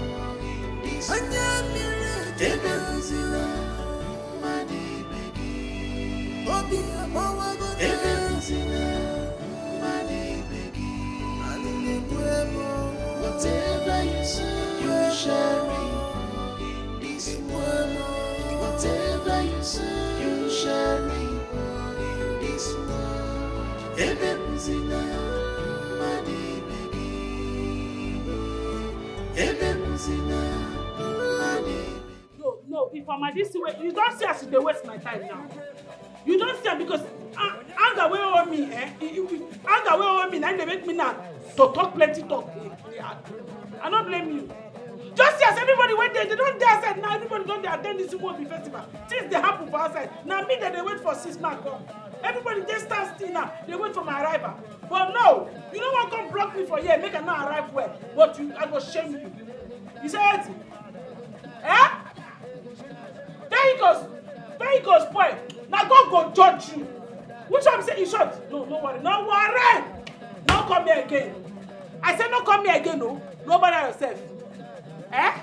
Speaker 16: in this world. Ebenzina, mani begi. Ebenzina, mani begi. Whatever you say, you shall reap in this world. Whatever you say, you shall reap. Ebenzina, mani begi. Ebenzina, mani.
Speaker 15: No, if I'm at this way, you don't see as they waste my time now. You don't see because anger way over me, anger way over me, and they make me now to talk plenty talk. I don't blame you. Just as everybody went there, they don't dare say now everybody don't dare attend this movie festival. Things they happen for outside. Now me that they wait for 6 months. Everybody just stand still now. They wait for my arrival. But no, you don't want to come block me for here, make I not arrive well. But you, I go shame you. You say it? Eh? There he goes, boy. Now God go judge you. Which I'm saying, in short, no worry. No worry. Don't come here again. I said don't come here again, no. Nobody yourself. Eh?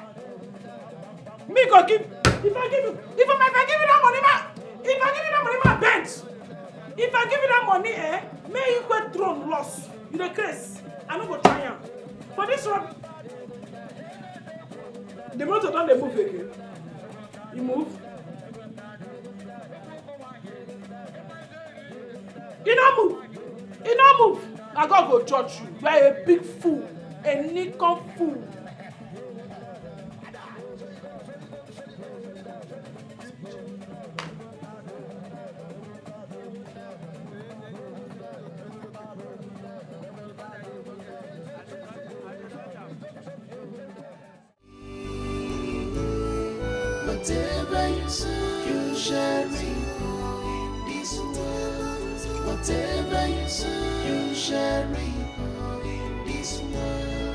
Speaker 15: Me go give. If I give you that money, bench. If I give you that money, may you get thrown loss. You the case. I no go try am. For this one, the motor don't they move again. You move. You don't move. I God go judge you. You are a big fool, a nickel fool.
Speaker 16: Whatever you say, you shall reap in this world. Whatever you say, you shall reap in this world.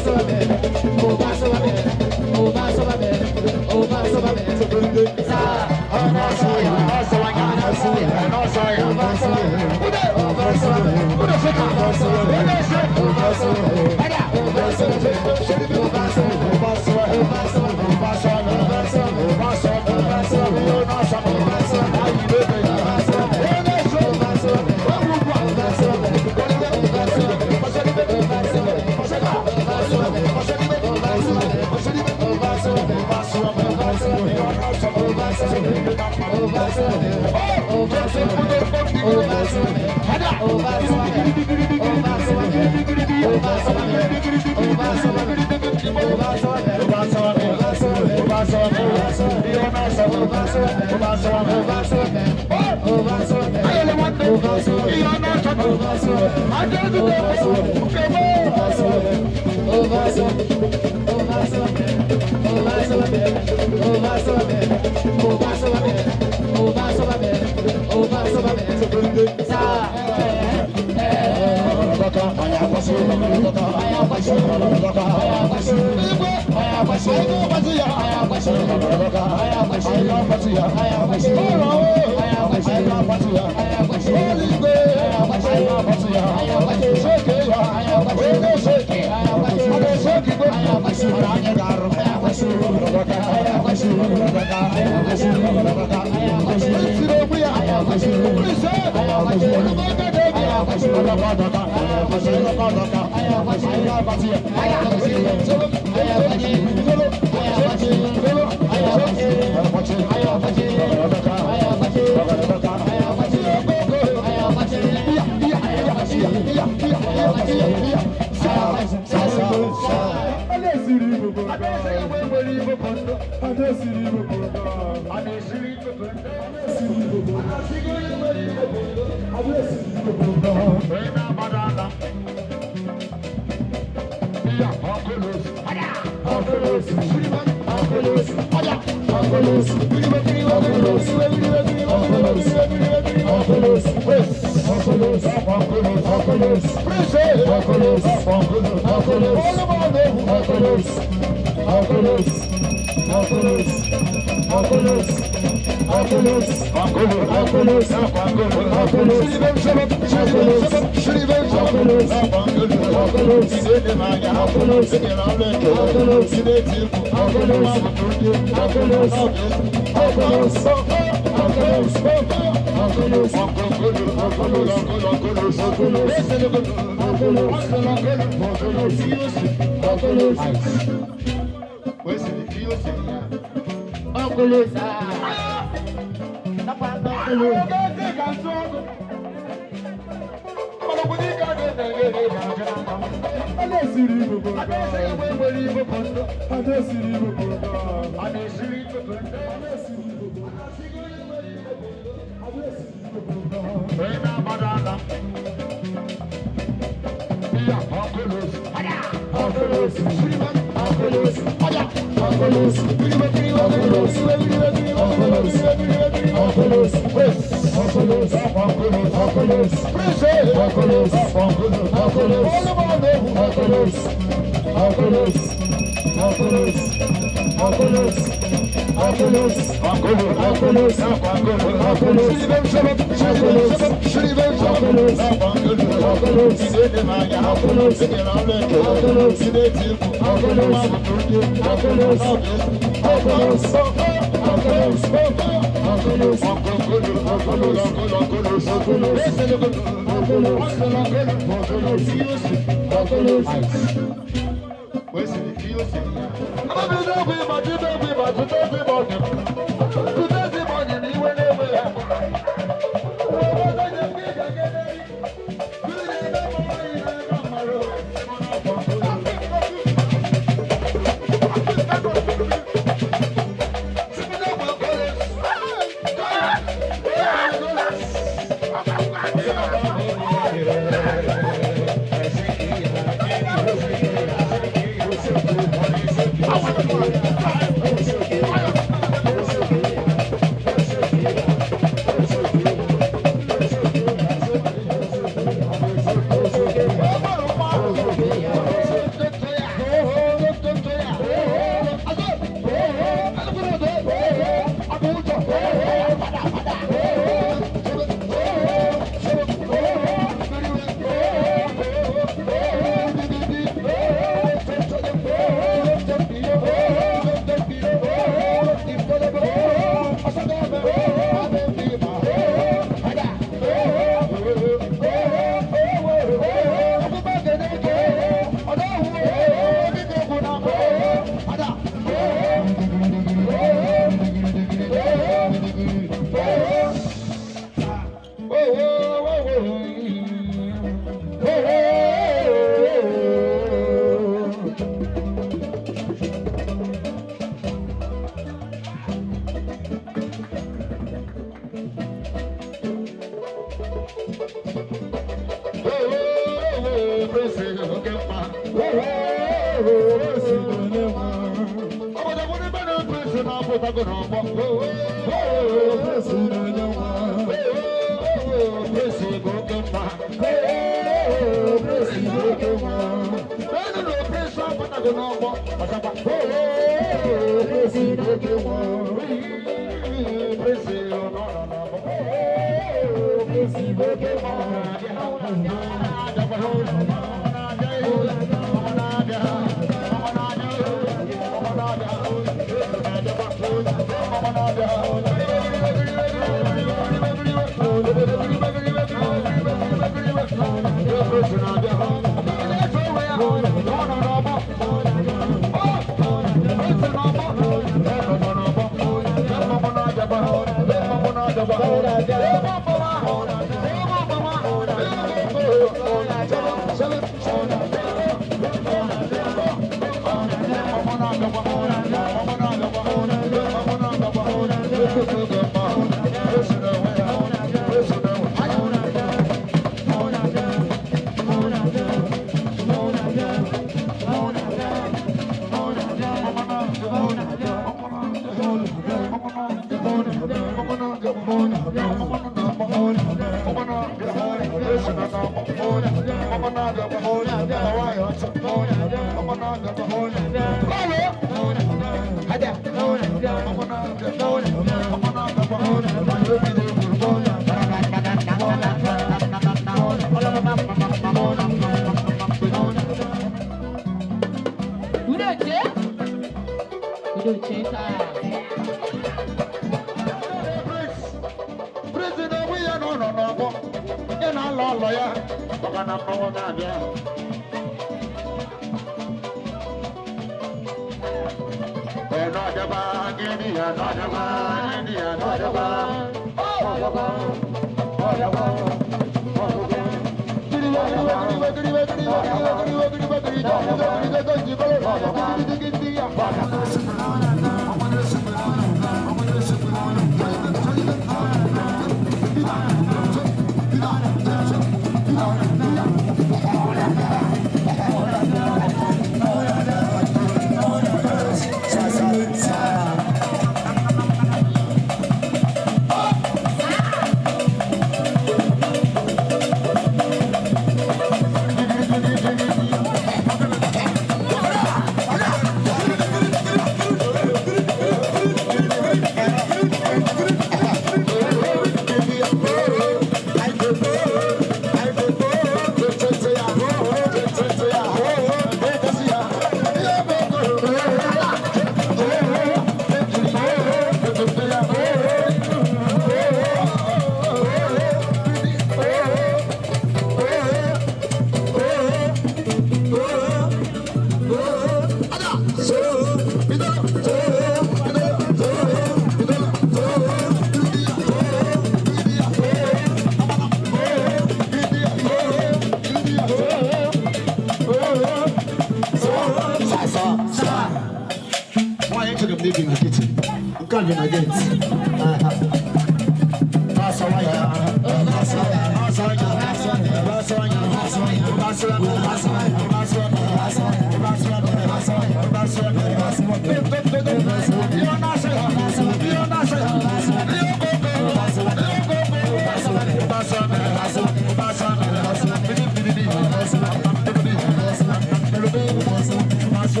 Speaker 15: Hey!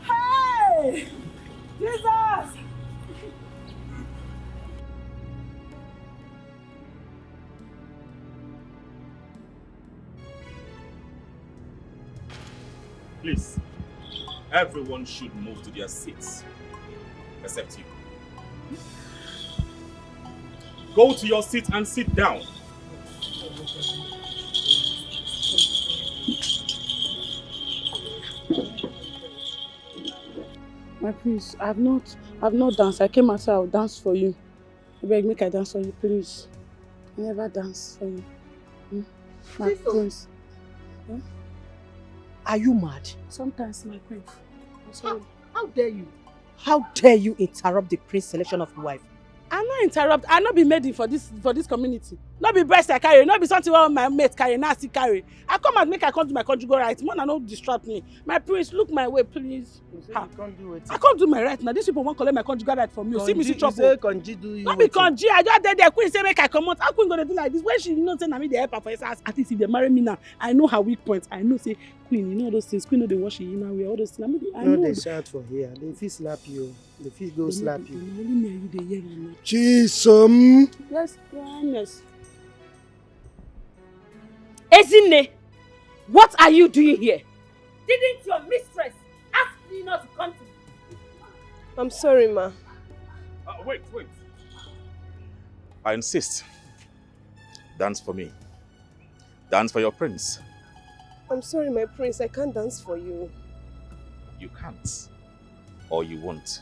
Speaker 15: Hey! Jesus!
Speaker 8: Please, everyone should move to their seats, except you. Go to your seat and sit down.
Speaker 15: My prince, I've not danced. I came outside, I'll dance for you. I beg, make I dance for you, please. I never dance for you. My prince.
Speaker 12: Are you mad?
Speaker 15: Sometimes, my prince. I'm sorry.
Speaker 12: How dare you? How dare you interrupt the prince selection of wife?
Speaker 15: I no interrupt. I no be made for this community. No be breast I carry. No be something wey my mate carry. Now I still carry. I come and make I come do my conjugal right. Man, no distract me. My prince, look my way, please.
Speaker 13: You can't do it.
Speaker 15: I can't do my right now. These people won't collect my conjugal right from you. See me see trouble.
Speaker 13: You say conji do you.
Speaker 15: No be conji. I just dey there. Queen say make I come out. How queen gonna do like this? When she say na me dey help her for his house. At least if they marry me now, I know her weak points. I know say queen, you know all those things. Queen know they wash you now. We all those things. I know.
Speaker 13: No, they shout for here. They fit slap you. They fit go slap you.
Speaker 15: Only me and you dey hear me.
Speaker 2: Chisom.
Speaker 15: Yes, honest.
Speaker 3: Ezinne, what are you doing here? Didn't your mistress ask me not to come to me?
Speaker 10: I'm sorry, ma.
Speaker 8: Wait. I insist. Dance for me. Dance for your prince.
Speaker 10: I'm sorry, my prince. I can't dance for you.
Speaker 8: You can't. Or you won't.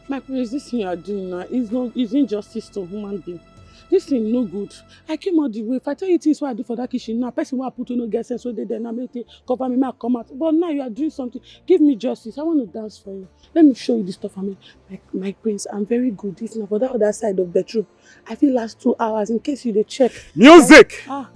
Speaker 15: My prince, this thing you are doing now is injustice to human being. This thing no good. I came out the way. If I tell you things what I do for that kitchen now, person will put no get sense so they then I make it cover me, make come out. But now you are doing something. Give me justice. I want to dance for you. Let me show you this stuff. I mean, my prince, I'm very good. This now for that other side of bedroom. I feel last 2 hours in case you dey check.
Speaker 8: Music!
Speaker 15: Ah.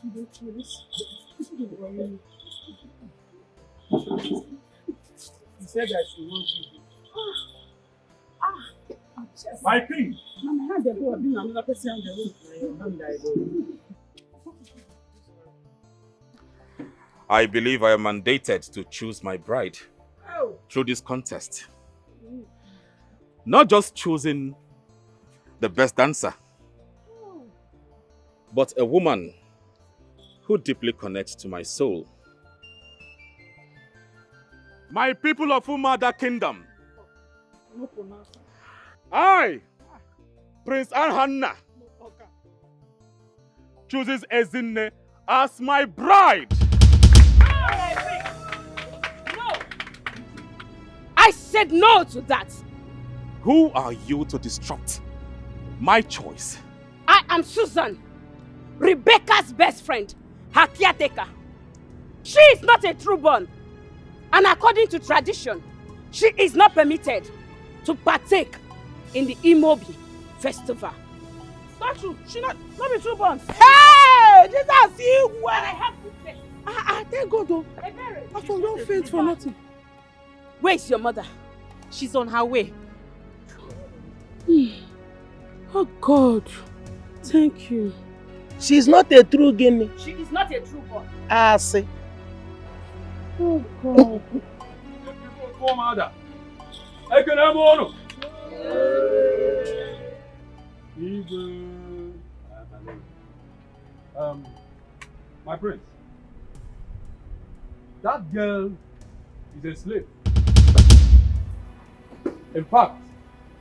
Speaker 15: He said that she wants you.
Speaker 8: My king!
Speaker 15: Mama, how the boy being another person on the road?
Speaker 8: I believe I am mandated to choose my bride through this contest. Not just choosing the best dancer, but a woman who deeply connects to my soul. My people of Umada Kingdom, I, Prince Arhanna, chooses Ezinne as my bride.
Speaker 3: No! I said no to that!
Speaker 8: Who are you to disrupt my choice?
Speaker 3: I am Susan, Rebecca's best friend, her caretaker. She is not a true-born, and according to tradition, she is not permitted to partake in the Imobi festival.
Speaker 15: Not true. She not be true-born.
Speaker 3: Hey! Jesus, you were! I have to say.
Speaker 15: Thank God though. I thought don't faint for nothing.
Speaker 3: Where is your mother?
Speaker 12: She's on her way.
Speaker 15: Oh God, thank you.
Speaker 13: She's not a true Guinea.
Speaker 3: She is not a true born.
Speaker 13: I see.
Speaker 15: Oh God.
Speaker 17: My prince, that girl is a slave. In fact,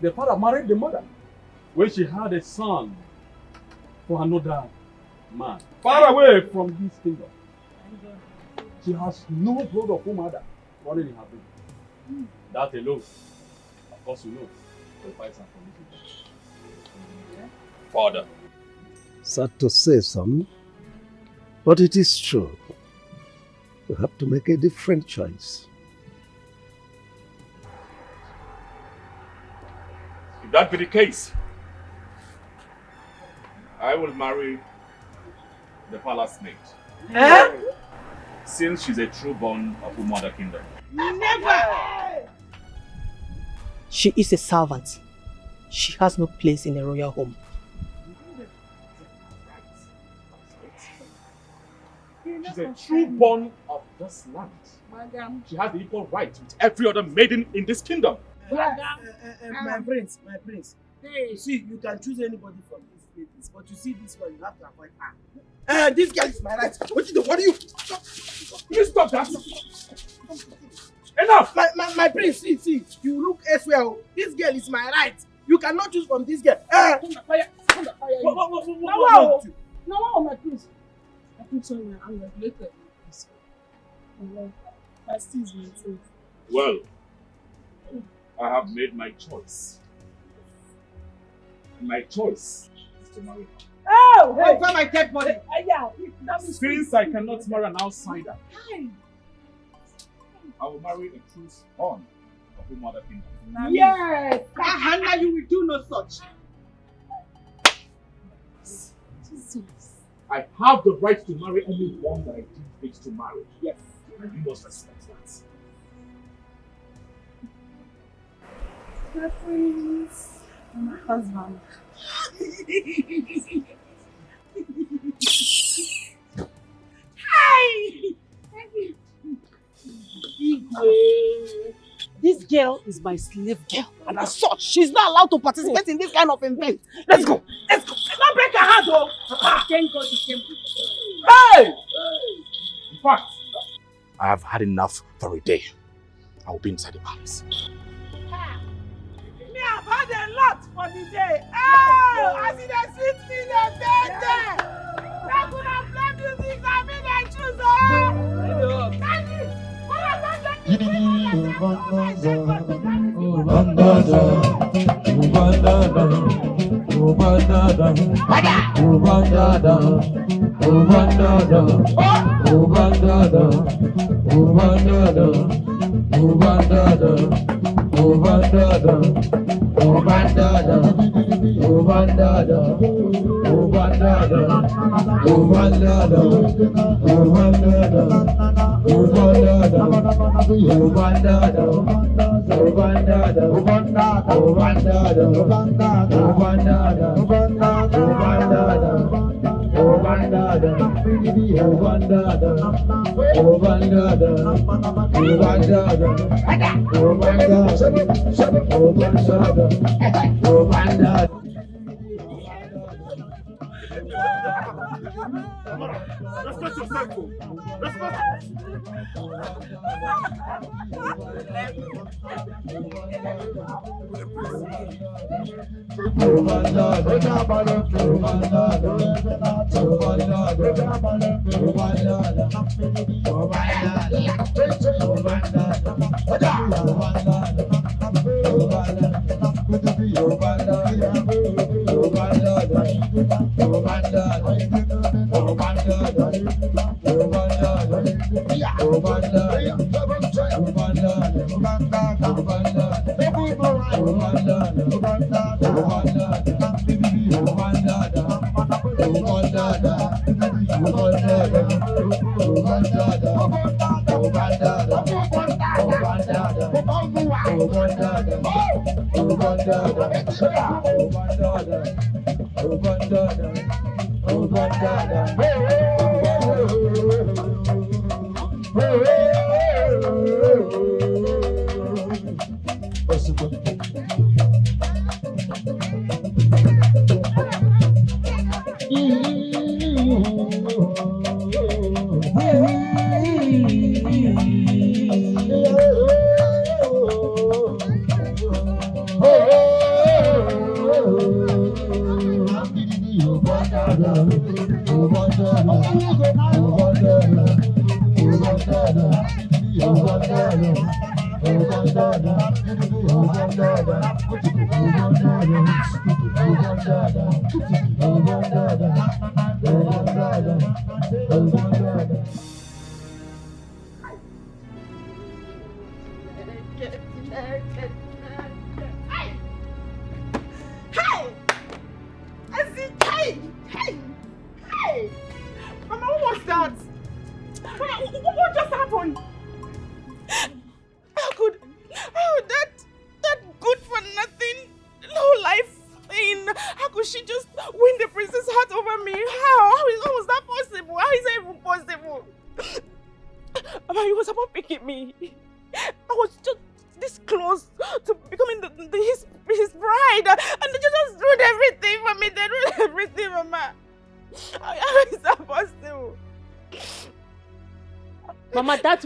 Speaker 17: the father married the mother when she had a son for another man, far away from this kingdom. She has no blood of her mother running in her veins. That alone, of course you know, qualifies her for this.
Speaker 8: Father.
Speaker 9: Sad to say some, but it is true. You have to make a different choice.
Speaker 8: If that be the case, I will marry the palace maid.
Speaker 3: Huh?
Speaker 8: Since she's a true born of Umada Kingdom.
Speaker 3: Never!
Speaker 12: She is a servant. She has no place in a royal home.
Speaker 8: She's a true born of this land. She has the equal right with every other maiden in this kingdom.
Speaker 13: My prince. You see, you can choose anybody from these ladies, but you see this one, you have to avoid her. This girl is my right. What are you?
Speaker 8: You stop that! Enough!
Speaker 13: My prince, see, you look elsewhere. This girl is my right. You cannot choose from this girl.
Speaker 15: Now, my prince. I think so. I'm regulated. I still is my truth.
Speaker 8: Well, I have made my choice. My choice is to marry her.
Speaker 13: Oh! Hey, where's my dead body?
Speaker 8: Since I cannot marry an outsider, I will marry a true born of the mother kingdom.
Speaker 13: Yes! Hannah, you will do no such.
Speaker 8: I have the right to marry anyone that I deem fit to marry. Yes, and you must respect that.
Speaker 15: My prince, my husband.
Speaker 3: Hi!
Speaker 12: This girl is my slave girl, and as such, she's not allowed to participate in this kind of event. Let's go!
Speaker 3: Don't break her hand, though! Thank God you came.
Speaker 8: Hey! In fact, I have had enough for a day. I will be inside the palace.
Speaker 3: Me have had a lot for the day. Oh! I see the sweet me the day. That could have played music and me the choose, oh! Thank you!
Speaker 17: Respect yourself. Respect.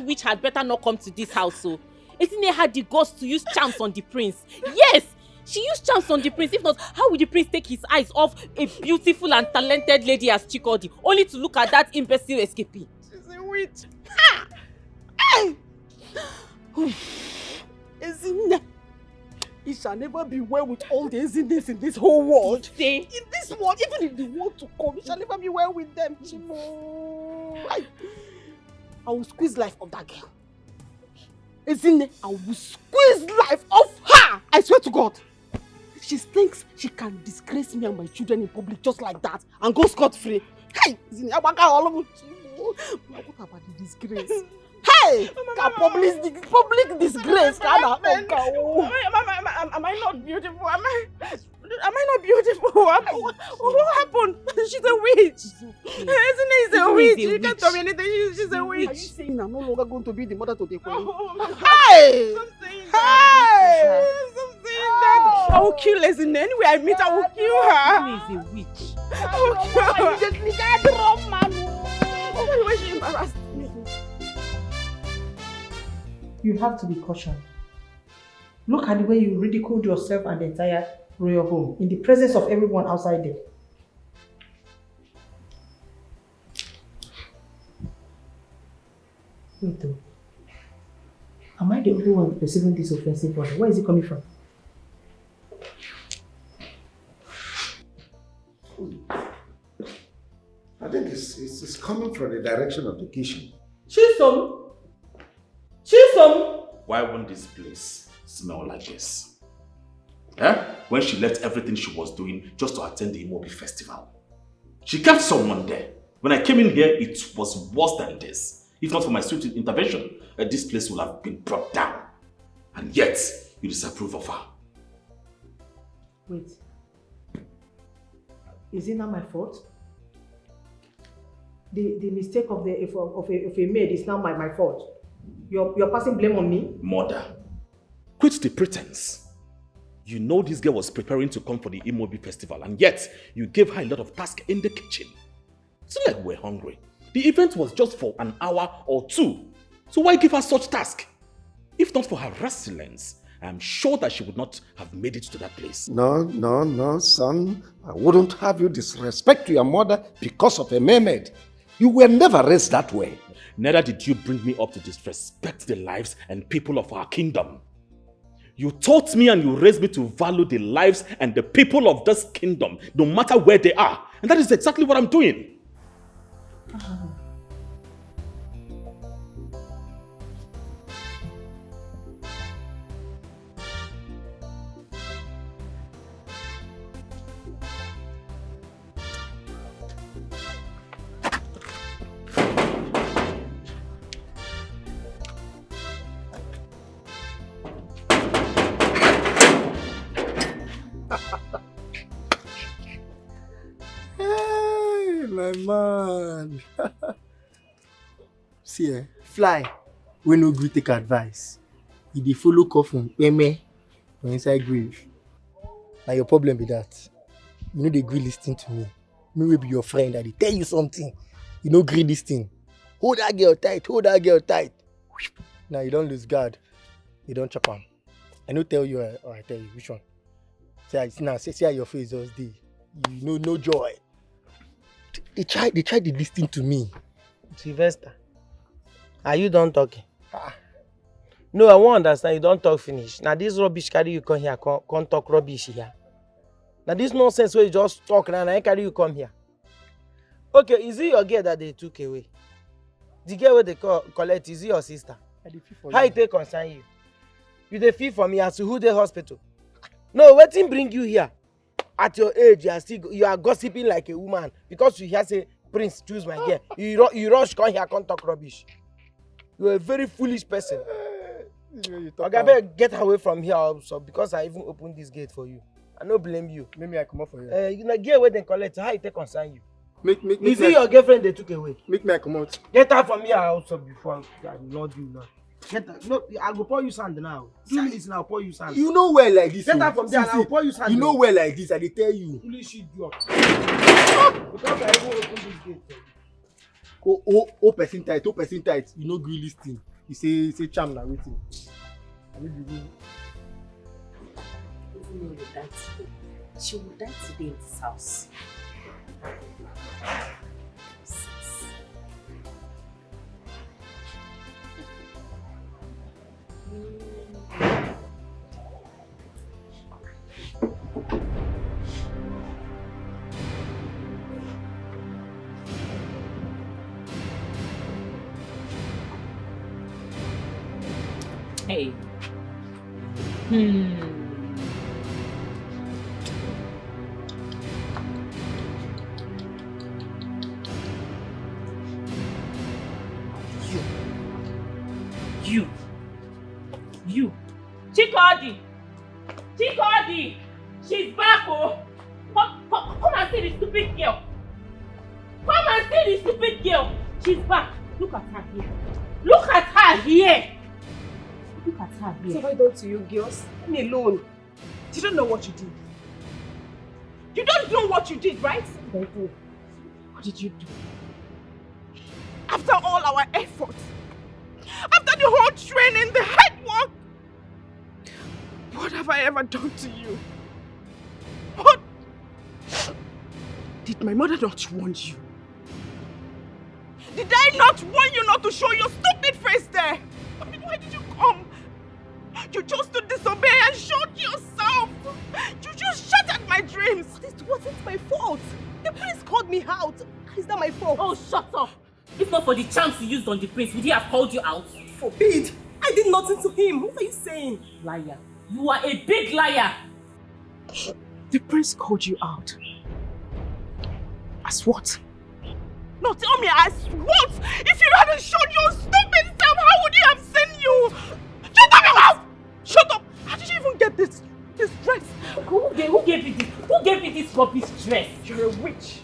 Speaker 18: Witch had better not come to this house, so Isn't it had the guts to use charms on the prince? Yes! She used charms on the prince. If not, how would the prince take his eyes off a beautiful and talented lady as Chikodi, only to look at that imbecile escapee?
Speaker 3: She's a witch. Ha! Hey! Ezinne, it shall never be well with all the Ezinnes in this whole world.
Speaker 18: Say,
Speaker 3: in this world, even in the world to come, it shall never be well with them, Chimo. I will squeeze life of that girl. Ezinne, I will squeeze life off her! I swear to God. She thinks she can disgrace me and my children in public just like that and go scot-free. Hey! Ezinne, I want all of you. What about the disgrace? Hey! Public disgrace.
Speaker 15: Am I not beautiful? Am I not beautiful? What happened? She's a witch. Isn't she a witch? You can't tell me anything. She's a witch.
Speaker 3: Are you saying I'm no longer going to be the mother to the queen?
Speaker 15: Hey! Hey! I will kill Ezinne. Anyway, I meet, I will kill her.
Speaker 18: Who is a witch?
Speaker 15: I will kill her. Why she embarrassed me?
Speaker 12: You have to be cautious. Look at the way you ridiculed yourself and the entire royal home in the presence of everyone outside there. Wait though. Am I the only one receiving this offensive order? Where is it coming from?
Speaker 9: I think it's coming from the direction of the kitchen.
Speaker 15: Chisom!
Speaker 8: Why won't this place smell like this? When she left everything she was doing just to attend the Imobi festival. She kept someone there. When I came in here, it was worse than this. If not for my swift intervention, this place would have been brought down. And yet, you disapprove of her.
Speaker 12: Wait. Is it not my fault? The mistake of a maid is now my fault. You're passing blame on me?
Speaker 8: Mother, quit the pretense. You know this girl was preparing to come for the Imobi festival, and yet you gave her a lot of tasks in the kitchen. It's not like we're hungry. The event was just for an hour or two. So why give her such task? If not for her resilience, I am sure that she would not have made it to that place.
Speaker 9: No, son. I wouldn't have you disrespect your mother because of a mermaid. You were never raised that way.
Speaker 8: Neither did you bring me up to disrespect the lives and people of our kingdom. You taught me and you raised me to value the lives and the people of this kingdom, no matter where they are. And that is exactly what I'm doing.
Speaker 14: Hey, my man. See, fly. We no gree take advice. If they follow coffin, peme, for inside grave. Now your problem be that. You know they gree listening to me. Me will be your friend and they tell you something. You know gree listening. Hold that girl tight, hold that girl tight. Now you don't lose guard. You don't chop am. I no tell you or I tell you which one. See how your face just dey. You know no joy. They try to listen to me.
Speaker 13: Sylvester, are you done talking? No, I won't understand. You don't talk finish. Now this rubbish carry you come here, come talk rubbish here. Now this nonsense where you just talk and I carry you come here. Okay, is it your girl that they took away? The girl where they collect, is it your sister? How it take concern you? You dey feel for me as to who the hospital? No, wetin bring you here? At your age, you are gossiping like a woman because you hear say Prince choose my girl. You rush come here, come talk rubbish. You are a very foolish person. Okay, I better get away from here also because I even opened this gate for you. I no blame you.
Speaker 14: Maybe I come up for you.
Speaker 13: You know, girl where they collect, how it take concern you?
Speaker 14: Is
Speaker 13: it your girlfriend they took away?
Speaker 14: Make me come out.
Speaker 13: Get out from here also before I not you now. Get out. No, I go pour you sand now. 2 minutes now, pour you sand.
Speaker 14: You know where like this.
Speaker 13: Get out from there and I'll pour you sand.
Speaker 14: You know where like this, I dey tell you.
Speaker 13: Foolish idiot. Because I even open this gate for you.
Speaker 14: Oh, person tight. You know gree listing. You say charm na waiting. I need you.
Speaker 18: Even though you die today, she will die today in this house. Hey. You. Chikodi! She's back, oh! Come and see the stupid girl. Come and see the stupid girl. She's back. Look at her here. Look at her here.
Speaker 10: What have I done to you, girls? Leave me alone. You don't know what you did. You don't know what you did, right? What did you do? After all our efforts, after the whole training, the head work, what have I ever done to you? What? Did my mother not warn you? Did I not warn you not to show your stupid face there? I mean, why did you come? You chose to disobey and shot yourself. You just shattered my dreams. This wasn't my fault. The prince called me out. Is that my fault?
Speaker 18: Oh, shut up. If not for the charms you used on the prince, would he have called you out?
Speaker 10: Forbid. I did nothing to him. What are you saying?
Speaker 18: Liar. You are a big liar.
Speaker 10: The prince called you out. As what?
Speaker 15: No, tell me, as what? If you hadn't shown your stupid self, how would he have seen you? Shut up your mouth! Shut up! How did you even get this dress?
Speaker 18: Who gave you this? Who gave you this rubbish dress?
Speaker 10: You're a witch.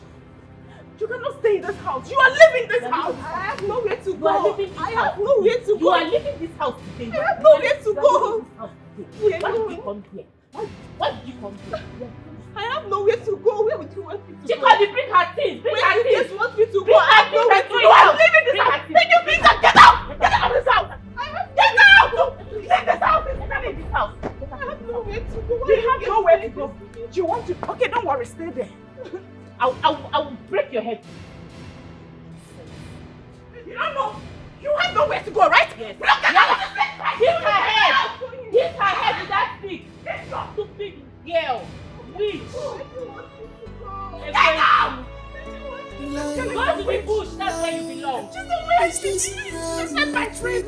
Speaker 10: You cannot stay in this house. You are leaving this house. I have nowhere to go. I have nowhere to go.
Speaker 18: You are leaving this house today.
Speaker 10: I have nowhere to go.
Speaker 18: Why did you come here? Why did you come here?
Speaker 10: I have nowhere to go. Where would you want me to go?
Speaker 18: Chikadi, bring her things. Bring her things.
Speaker 10: Where do you want me to go?
Speaker 18: Bring
Speaker 10: I have
Speaker 18: her
Speaker 10: nowhere
Speaker 18: things.
Speaker 10: to go. I'm leaving this house. Take your things and get out. Get out of this house. Get out. Leave this house.
Speaker 18: Leave this house.
Speaker 10: I have nowhere to go. You have nowhere to go. Do you want to? Okay, don't worry. Stay there.
Speaker 18: I will break your head.
Speaker 10: You don't know. You have nowhere to go, right?
Speaker 18: Yes.
Speaker 10: Look at that.
Speaker 18: Hit her head. Hit her head with that stick. Stupid girl. Witch.
Speaker 10: Get out.
Speaker 18: Go to the bush. That's where you belong.
Speaker 10: She's not my friend.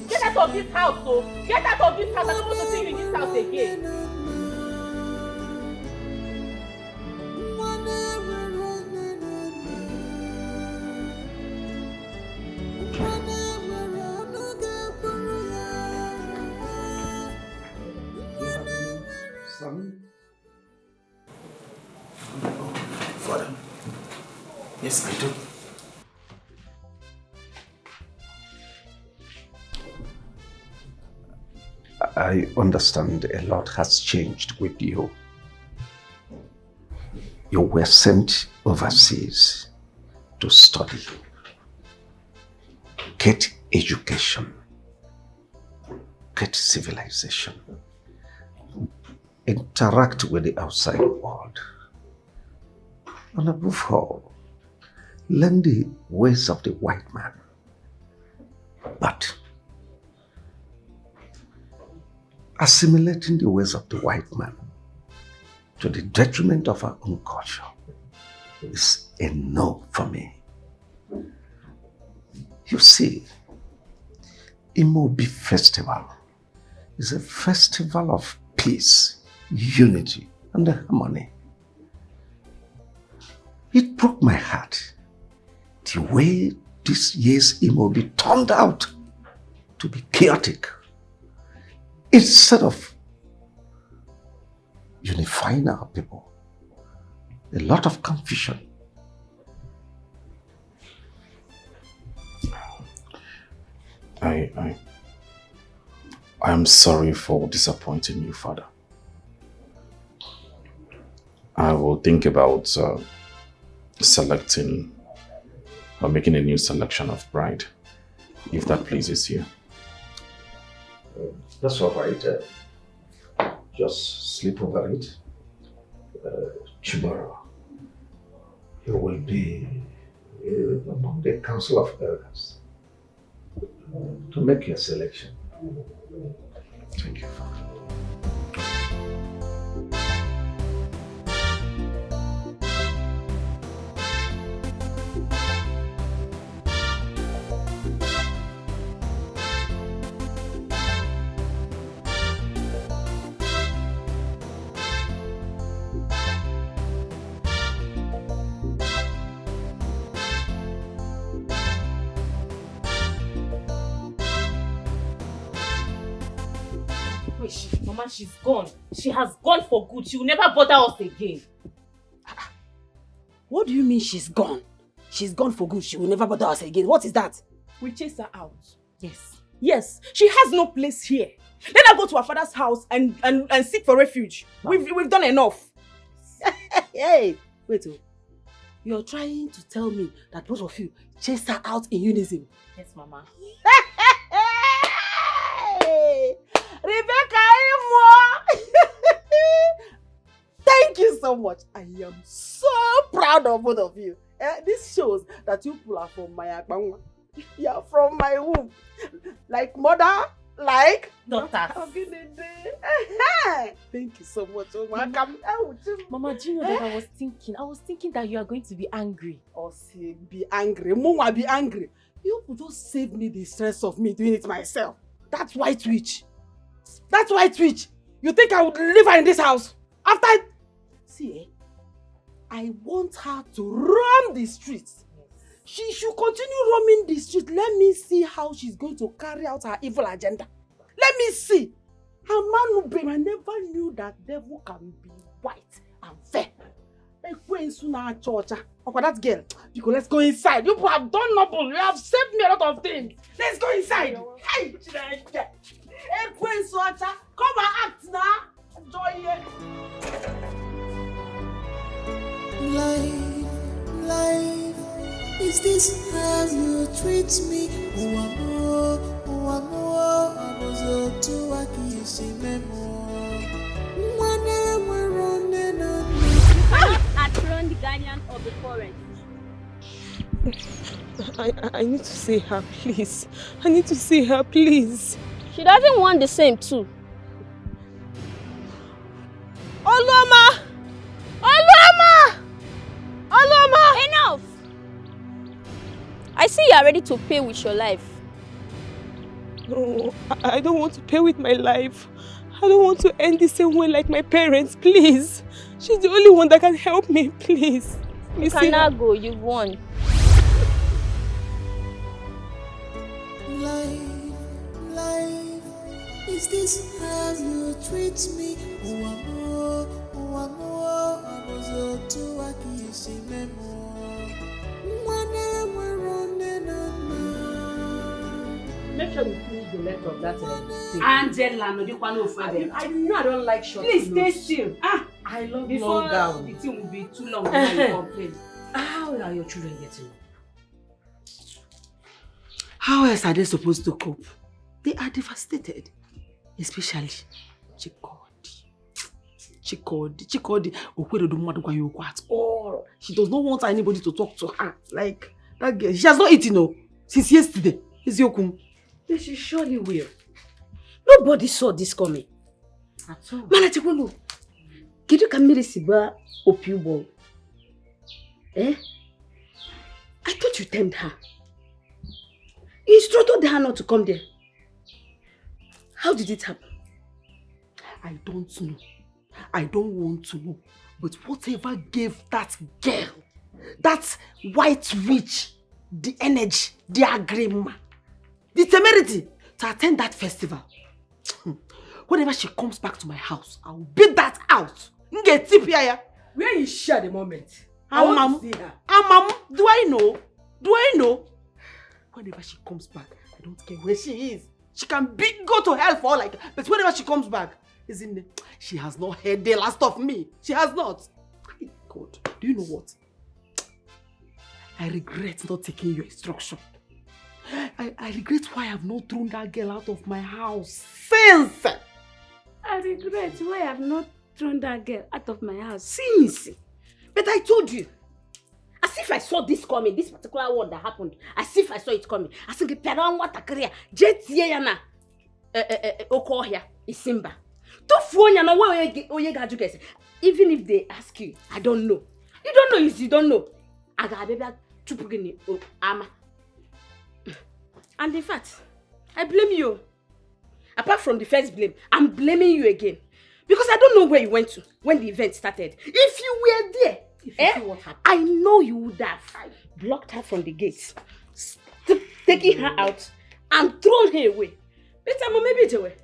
Speaker 18: Get out of this house, so. Get out of this house. I don't want to see you in this house again.
Speaker 9: Son?
Speaker 8: Father. Yes, I do.
Speaker 9: I understand a lot has changed with you. You were sent overseas to study, get education, get civilization, interact with the outside world, and above all, learn the ways of the white man. But assimilating the ways of the white man to the detriment of our own culture is a no for me. You see, Imobi Festival is a festival of peace, unity, and harmony. It broke my heart the way this year's Imobi turned out to be chaotic. Instead of unifying our people, a lot of confusion.
Speaker 8: I am sorry for disappointing you, Father. I will think about selecting or making a new selection of bride, if that pleases you.
Speaker 9: That's all right. Just sleep over it. Tomorrow, you will be among the Council of Elders to make your selection.
Speaker 8: Thank you, Father.
Speaker 18: Mama, she's gone. She has gone for good. She will never bother us again.
Speaker 3: What do you mean she's gone? She's gone for good. She will never bother us again. What is that?
Speaker 10: We chased her out.
Speaker 3: Yes.
Speaker 10: Yes, she has no place here. Let her go to her father's house and seek for refuge. We've done enough.
Speaker 3: Hey, wait. You're trying to tell me that both of you chased her out in unison?
Speaker 18: Yes, Mama.
Speaker 3: Hey, Rebecca Imo! Thank you so much. I am so proud of both of you. This shows that you people are from my akbangwa. You are from my womb. Like mother, like
Speaker 18: daughter.
Speaker 3: Thank you so much.
Speaker 18: Mama, do you know that I was thinking that you are going to be angry.
Speaker 3: Or say be angry. Mama, be angry. You could just save me the stress of me doing it myself. That white witch. That white witch. You think I would leave her in this house? After I... See, I want her to roam the streets. She should continue roaming the streets. Let me see how she's going to carry out her evil agenda. Let me see. A man who I never knew that devil can be white and fair. That girl, let's go inside. You have done nothing. You have saved me a lot of things. Let's go inside. Hey, come and act now. Enjoy it.
Speaker 16: Life, is this how you treat me?
Speaker 19: At run the guardian of the forest.
Speaker 10: I need to see her, please. I need to see her, please.
Speaker 19: She doesn't want the same too.
Speaker 10: Oloma!
Speaker 19: Oloma! Oloma! Enough! I see you are ready to pay with your life.
Speaker 10: No, I don't want to pay with my life. I don't want to end the same way like my parents, please. She's the only one that can help me, please.
Speaker 19: You cannot go, you've won.
Speaker 16: Life, is this how you treat me?
Speaker 3: Make sure you finish the letter of that thing.
Speaker 20: Angela, no, you can't offer them. I know I don't like short
Speaker 3: Please stay
Speaker 20: clothes.
Speaker 3: still.
Speaker 20: I love
Speaker 3: Before
Speaker 20: long gown. The thing will be too long when you complain. How are your children getting on?
Speaker 3: How else are they supposed to cope? They are devastated. Especially Chikodi. Okwedo don't want to go at all. She does not want anybody to talk to her. Like that girl. She has not eaten since yesterday. Is Yokum?
Speaker 20: She surely will.
Speaker 3: Nobody saw this coming.
Speaker 20: At all.
Speaker 3: Manachikolo. Kidu kamiri siba obio ball. I thought you tempted her. You instructed her not to come there. How did it happen? I don't know. I don't want to know. But whatever gave that girl, that white witch, the energy, the agreement, the temerity to attend that festival. Whenever she comes back to my house, I will beat that out.
Speaker 20: Where is she at the moment? I want to see her.
Speaker 3: Do I know? Whenever she comes back, I don't care where she is. She can go to hell for all like that. But whenever she comes back, isn't it? She has not heard the last of me. She has not. God, do you know what? I regret not taking your instruction. I regret why I have not thrown that girl out of my house since.
Speaker 20: I regret why I have not thrown that girl out of my house since.
Speaker 3: But I told you.
Speaker 18: As if I saw this coming, this particular one that happened. As if I saw it coming. As if I what a career. Jet yana. Okohia. Isimba. Even if they ask you, I don't know. You don't know is you don't know. And in fact, I blame you. Apart from the first blame, I'm blaming you again. Because I don't know where you went to when the event started. If you were there, what happened, I know you would have blocked her from the gates, taking her out and thrown her away. Better maybe it away.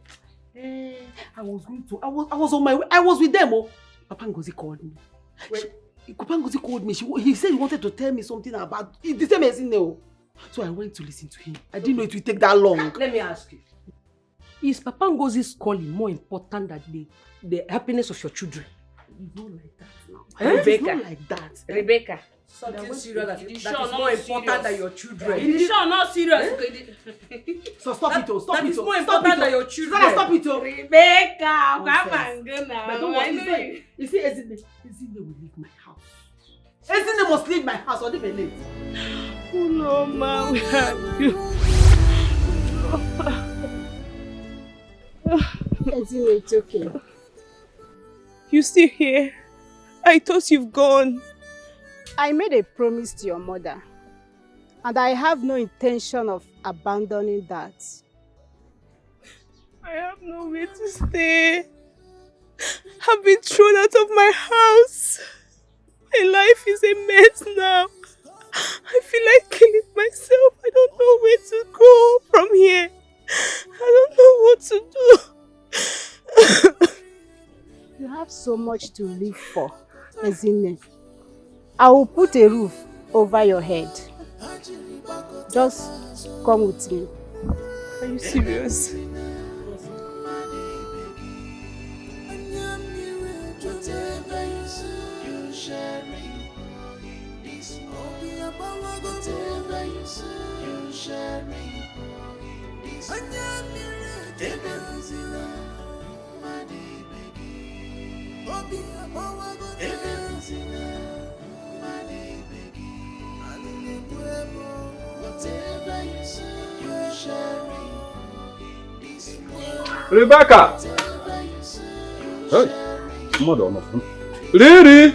Speaker 3: I was on my way. I was with them. Papa Ngozi called me. Papa Ngozi called me. He said he wanted to tell me something about it. The same as in there. So I went to listen to him. I didn't know it would take that long.
Speaker 20: Let me ask you. Is Papa Ngozi's calling more important than the happiness of your children?
Speaker 3: It's not like that now.
Speaker 18: Rebecca.
Speaker 3: It's not like that.
Speaker 18: Rebecca.
Speaker 20: Something serious that is
Speaker 18: not
Speaker 20: more important than your children.
Speaker 18: It is sure not serious.
Speaker 3: So stop it. Stop
Speaker 20: that
Speaker 3: it.
Speaker 20: is more important than your children.
Speaker 3: Stop it.
Speaker 18: Rebecca, come and go now.
Speaker 3: But don't worry. You see, Ezine will leave my house. Ezine must leave my house or leave late.
Speaker 10: Oh no, ma, we have you.
Speaker 11: Ezine, it's okay.
Speaker 10: You still here? I thought you've gone.
Speaker 11: I made a promise to your mother, and I have no intention of abandoning that.
Speaker 10: I have nowhere to stay. I've been thrown out of my house. My life is a mess now. I feel like killing myself. I don't know where to go from here. I don't know what to do.
Speaker 11: You have so much to live for, Ezinne. I will put a roof over your head. Just come with me.
Speaker 10: Are you serious?
Speaker 17: Rebecca! Hey, mother of Riri!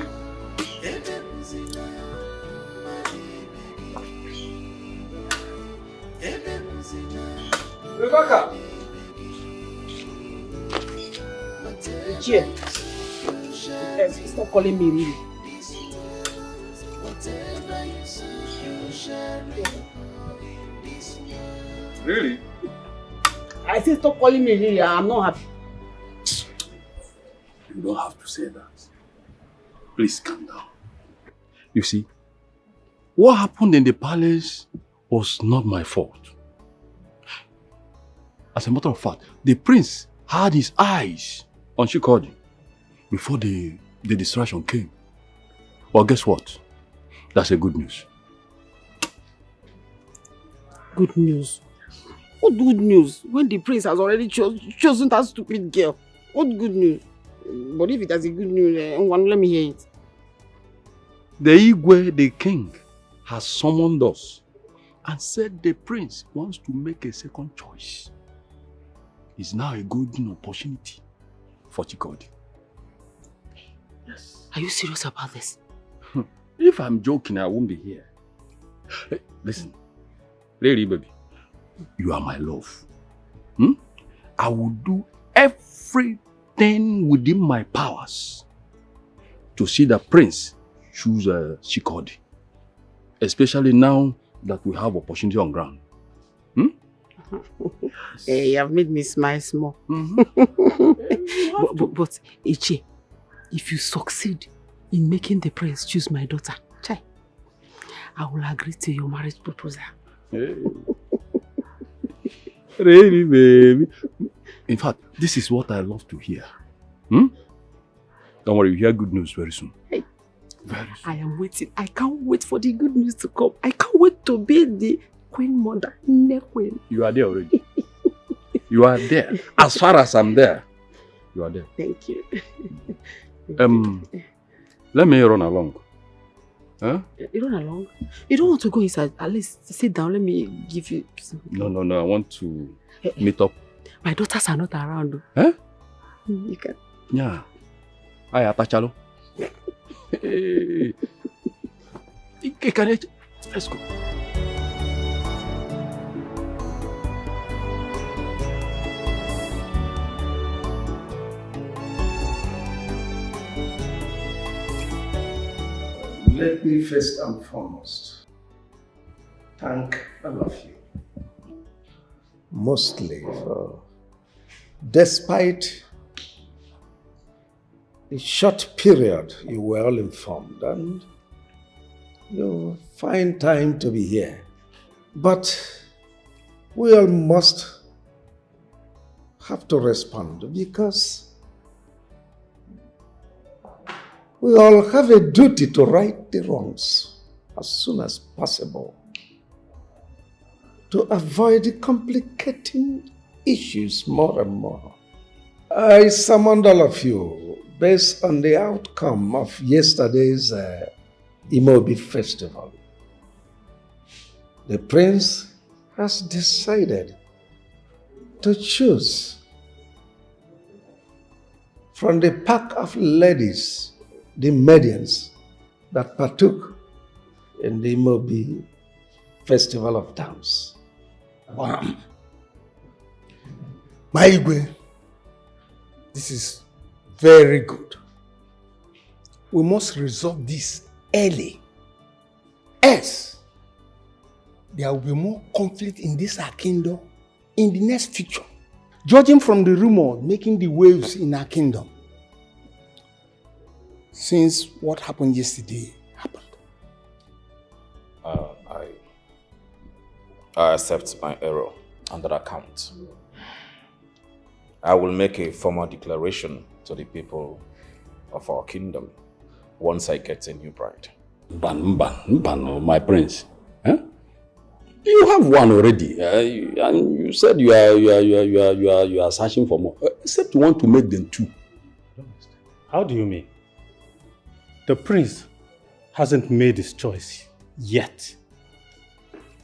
Speaker 17: Rebecca!
Speaker 3: Dikeh. Stop calling me Riri.
Speaker 17: Really?
Speaker 3: I said stop calling me Riri. I'm not happy.
Speaker 17: You don't have to say that. Please calm down. You see, what happened in the palace was not my fault. As a matter of fact, the prince had his eyes on Shikodi before the distraction came. But guess what? That's a good news.
Speaker 3: Good news? What good news? When the prince has already chosen that stupid girl. What good news? But if it has a good news, let me hear it.
Speaker 17: The Igwe, the king, has summoned us and said the prince wants to make a second choice. It's now a golden opportunity for Chikodi. Yes.
Speaker 3: Are you serious about this?
Speaker 17: If I'm joking, I won't be here. Hey, listen, lady baby, you are my love. I will do everything within my powers to see the prince choose Chikodi. Especially now that we have opportunity on ground.
Speaker 3: Hey, you have made me smile small. But Ichi, if you succeed in making the prince choose my daughter, I will agree to your marriage proposal.
Speaker 17: Hey. Really, baby? In fact, this is what I love to hear. Don't worry, you hear good news very soon.
Speaker 3: Hey. Very soon. I am waiting. I can't wait for the good news to come. I can't wait to be the queen mother, queen.
Speaker 17: You are there already. You are there. As far as I'm there, you are there.
Speaker 3: Thank you.
Speaker 17: Let me run along. Huh?
Speaker 3: You run along? You don't want to go inside? At least sit down. Let me give you something.
Speaker 17: No. I want to meet up.
Speaker 3: My daughters are not around.
Speaker 17: Huh?
Speaker 3: You can.
Speaker 17: Yeah. I atachalo. Hey. Let's go.
Speaker 9: Let me first and foremost thank all of you. Mostly for, despite the short period you were all informed and you find time to be here. But we all must have to respond because we all have a duty to right the wrongs as soon as possible to avoid complicating issues more and more. I summoned all of you based on the outcome of yesterday's Imobi festival. The prince has decided to choose from the pack of ladies the maidens that partook in the Imobi Festival of Dance.
Speaker 21: My Igwe, this is very good. We must resolve this early. Else, there will be more conflict in this our kingdom in the next future. Judging from the rumor making the waves in our kingdom, since what happened yesterday happened.
Speaker 8: I accept my error on that account. I will make a formal declaration to the people of our kingdom once I get a new bride.
Speaker 22: Ban, my prince. Huh? You have one already, and you said you are searching for more. Except you want to make them two.
Speaker 17: How do you mean? The prince hasn't made his choice yet.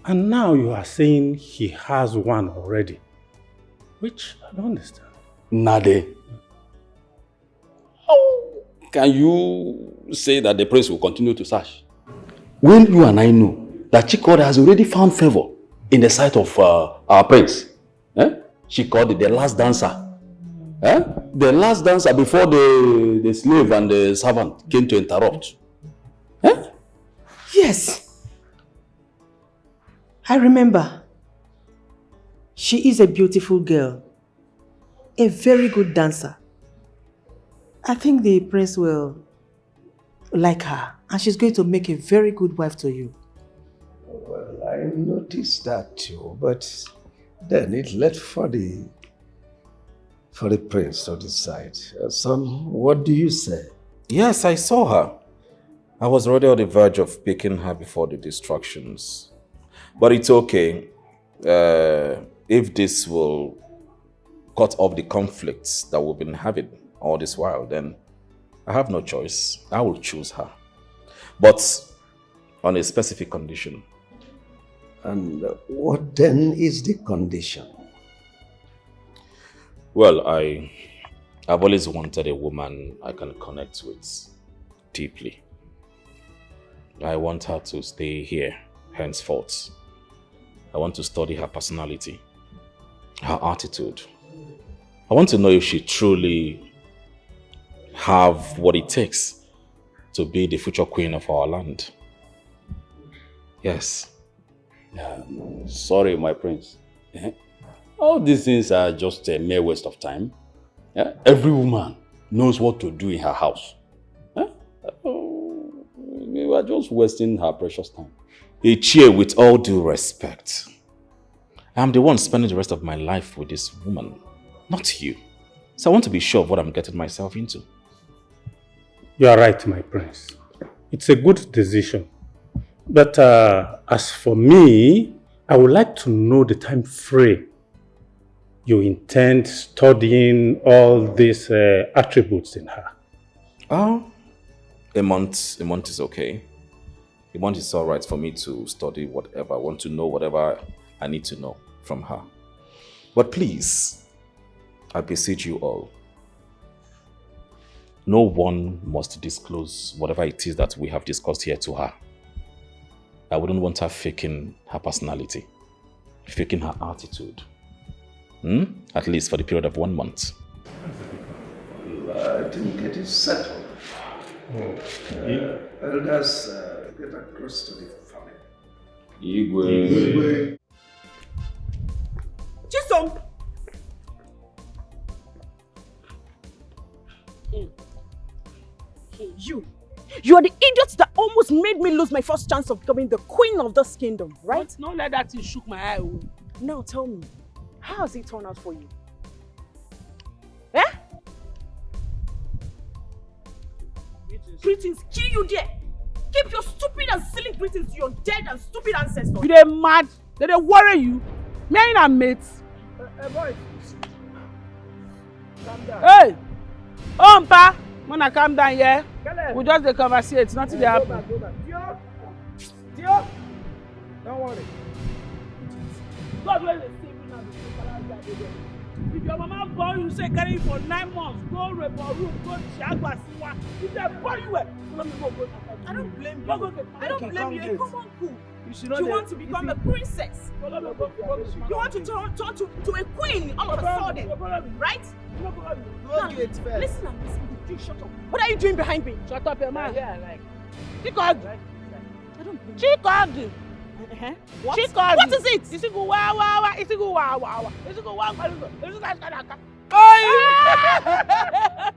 Speaker 17: And now you are saying he has one already. Which I don't understand.
Speaker 22: Nade. How can you say that the prince will continue to search? When you and I know that Chikode has already found favor in the sight of our prince. She called it the last dancer. The last dancer before the slave and the servant came to interrupt.
Speaker 12: Yes. I remember. She is a beautiful girl. A very good dancer. I think the prince will like her, and she's going to make a very good wife to you.
Speaker 9: Well, I noticed that too, but then it left for the prince to decide. Son, what do you say?
Speaker 8: Yes, I saw her. I was already on the verge of picking her before the distractions. But it's okay. If this will cut off the conflicts that we've been having all this while, then I have no choice. I will choose her. But on a specific condition.
Speaker 9: And what then is the condition?
Speaker 8: Well, I've always wanted a woman I can connect with deeply. I want her to stay here henceforth. I want to study her personality, her attitude. I want to know if she truly have what it takes to be the future queen of our land. Yes.
Speaker 22: Sorry, my prince. All these things are just a mere waste of time. Every woman knows what to do in her house. We are just wasting her precious time.
Speaker 8: Ichie, with all due respect, I'm the one spending the rest of my life with this woman, not you. So I want to be sure of what I'm getting myself into.
Speaker 17: You are right, my prince. It's a good decision. But as for me, I would like to know the time frame you intend studying all these attributes in her.
Speaker 8: Oh, a month is okay. A month is all right for me to study whatever I want to know, whatever I need to know from her. But please, I beseech you all, no one must disclose whatever it is that we have discussed here to her. I wouldn't want her faking her personality, faking her attitude. At least for the period of 1 month.
Speaker 9: I think it is settled. Elders, get across to the family.
Speaker 22: Igwe.
Speaker 3: Chisom! You are the idiot that almost made me lose my first chance of becoming the queen of this kingdom, right?
Speaker 15: But don't let that thing shook my eye.
Speaker 3: Now tell me, how has it turned out for you? Eh? Greetings, kill you there! Keep your stupid and silly greetings to your dead and stupid ancestors.
Speaker 15: You dey mad? They worry you? Me and mates.
Speaker 3: Boy.
Speaker 15: Calm down. Hey! Ompa! When I calm down here, we just dey conversate, nothing dey happen.
Speaker 3: Go back. Dio! Don't worry.
Speaker 15: God will save you now. If your mama born you, say carry you for 9 months, go rape or room, go shagwa siwa. If they born you, let me go.
Speaker 3: I don't blame you. I don't blame you. Come on, cool.
Speaker 5: You want to become a princess. You want to turn to a queen all of a sudden, right? Now, listen and listen. You shut up. What are you doing behind me? Shut up, your man. Chikog. Chikog. What? Chikog. What is it? Isigu wa wa wa. Isigu wa wa wa. Isigu wa wa. Isigu wa wa wa.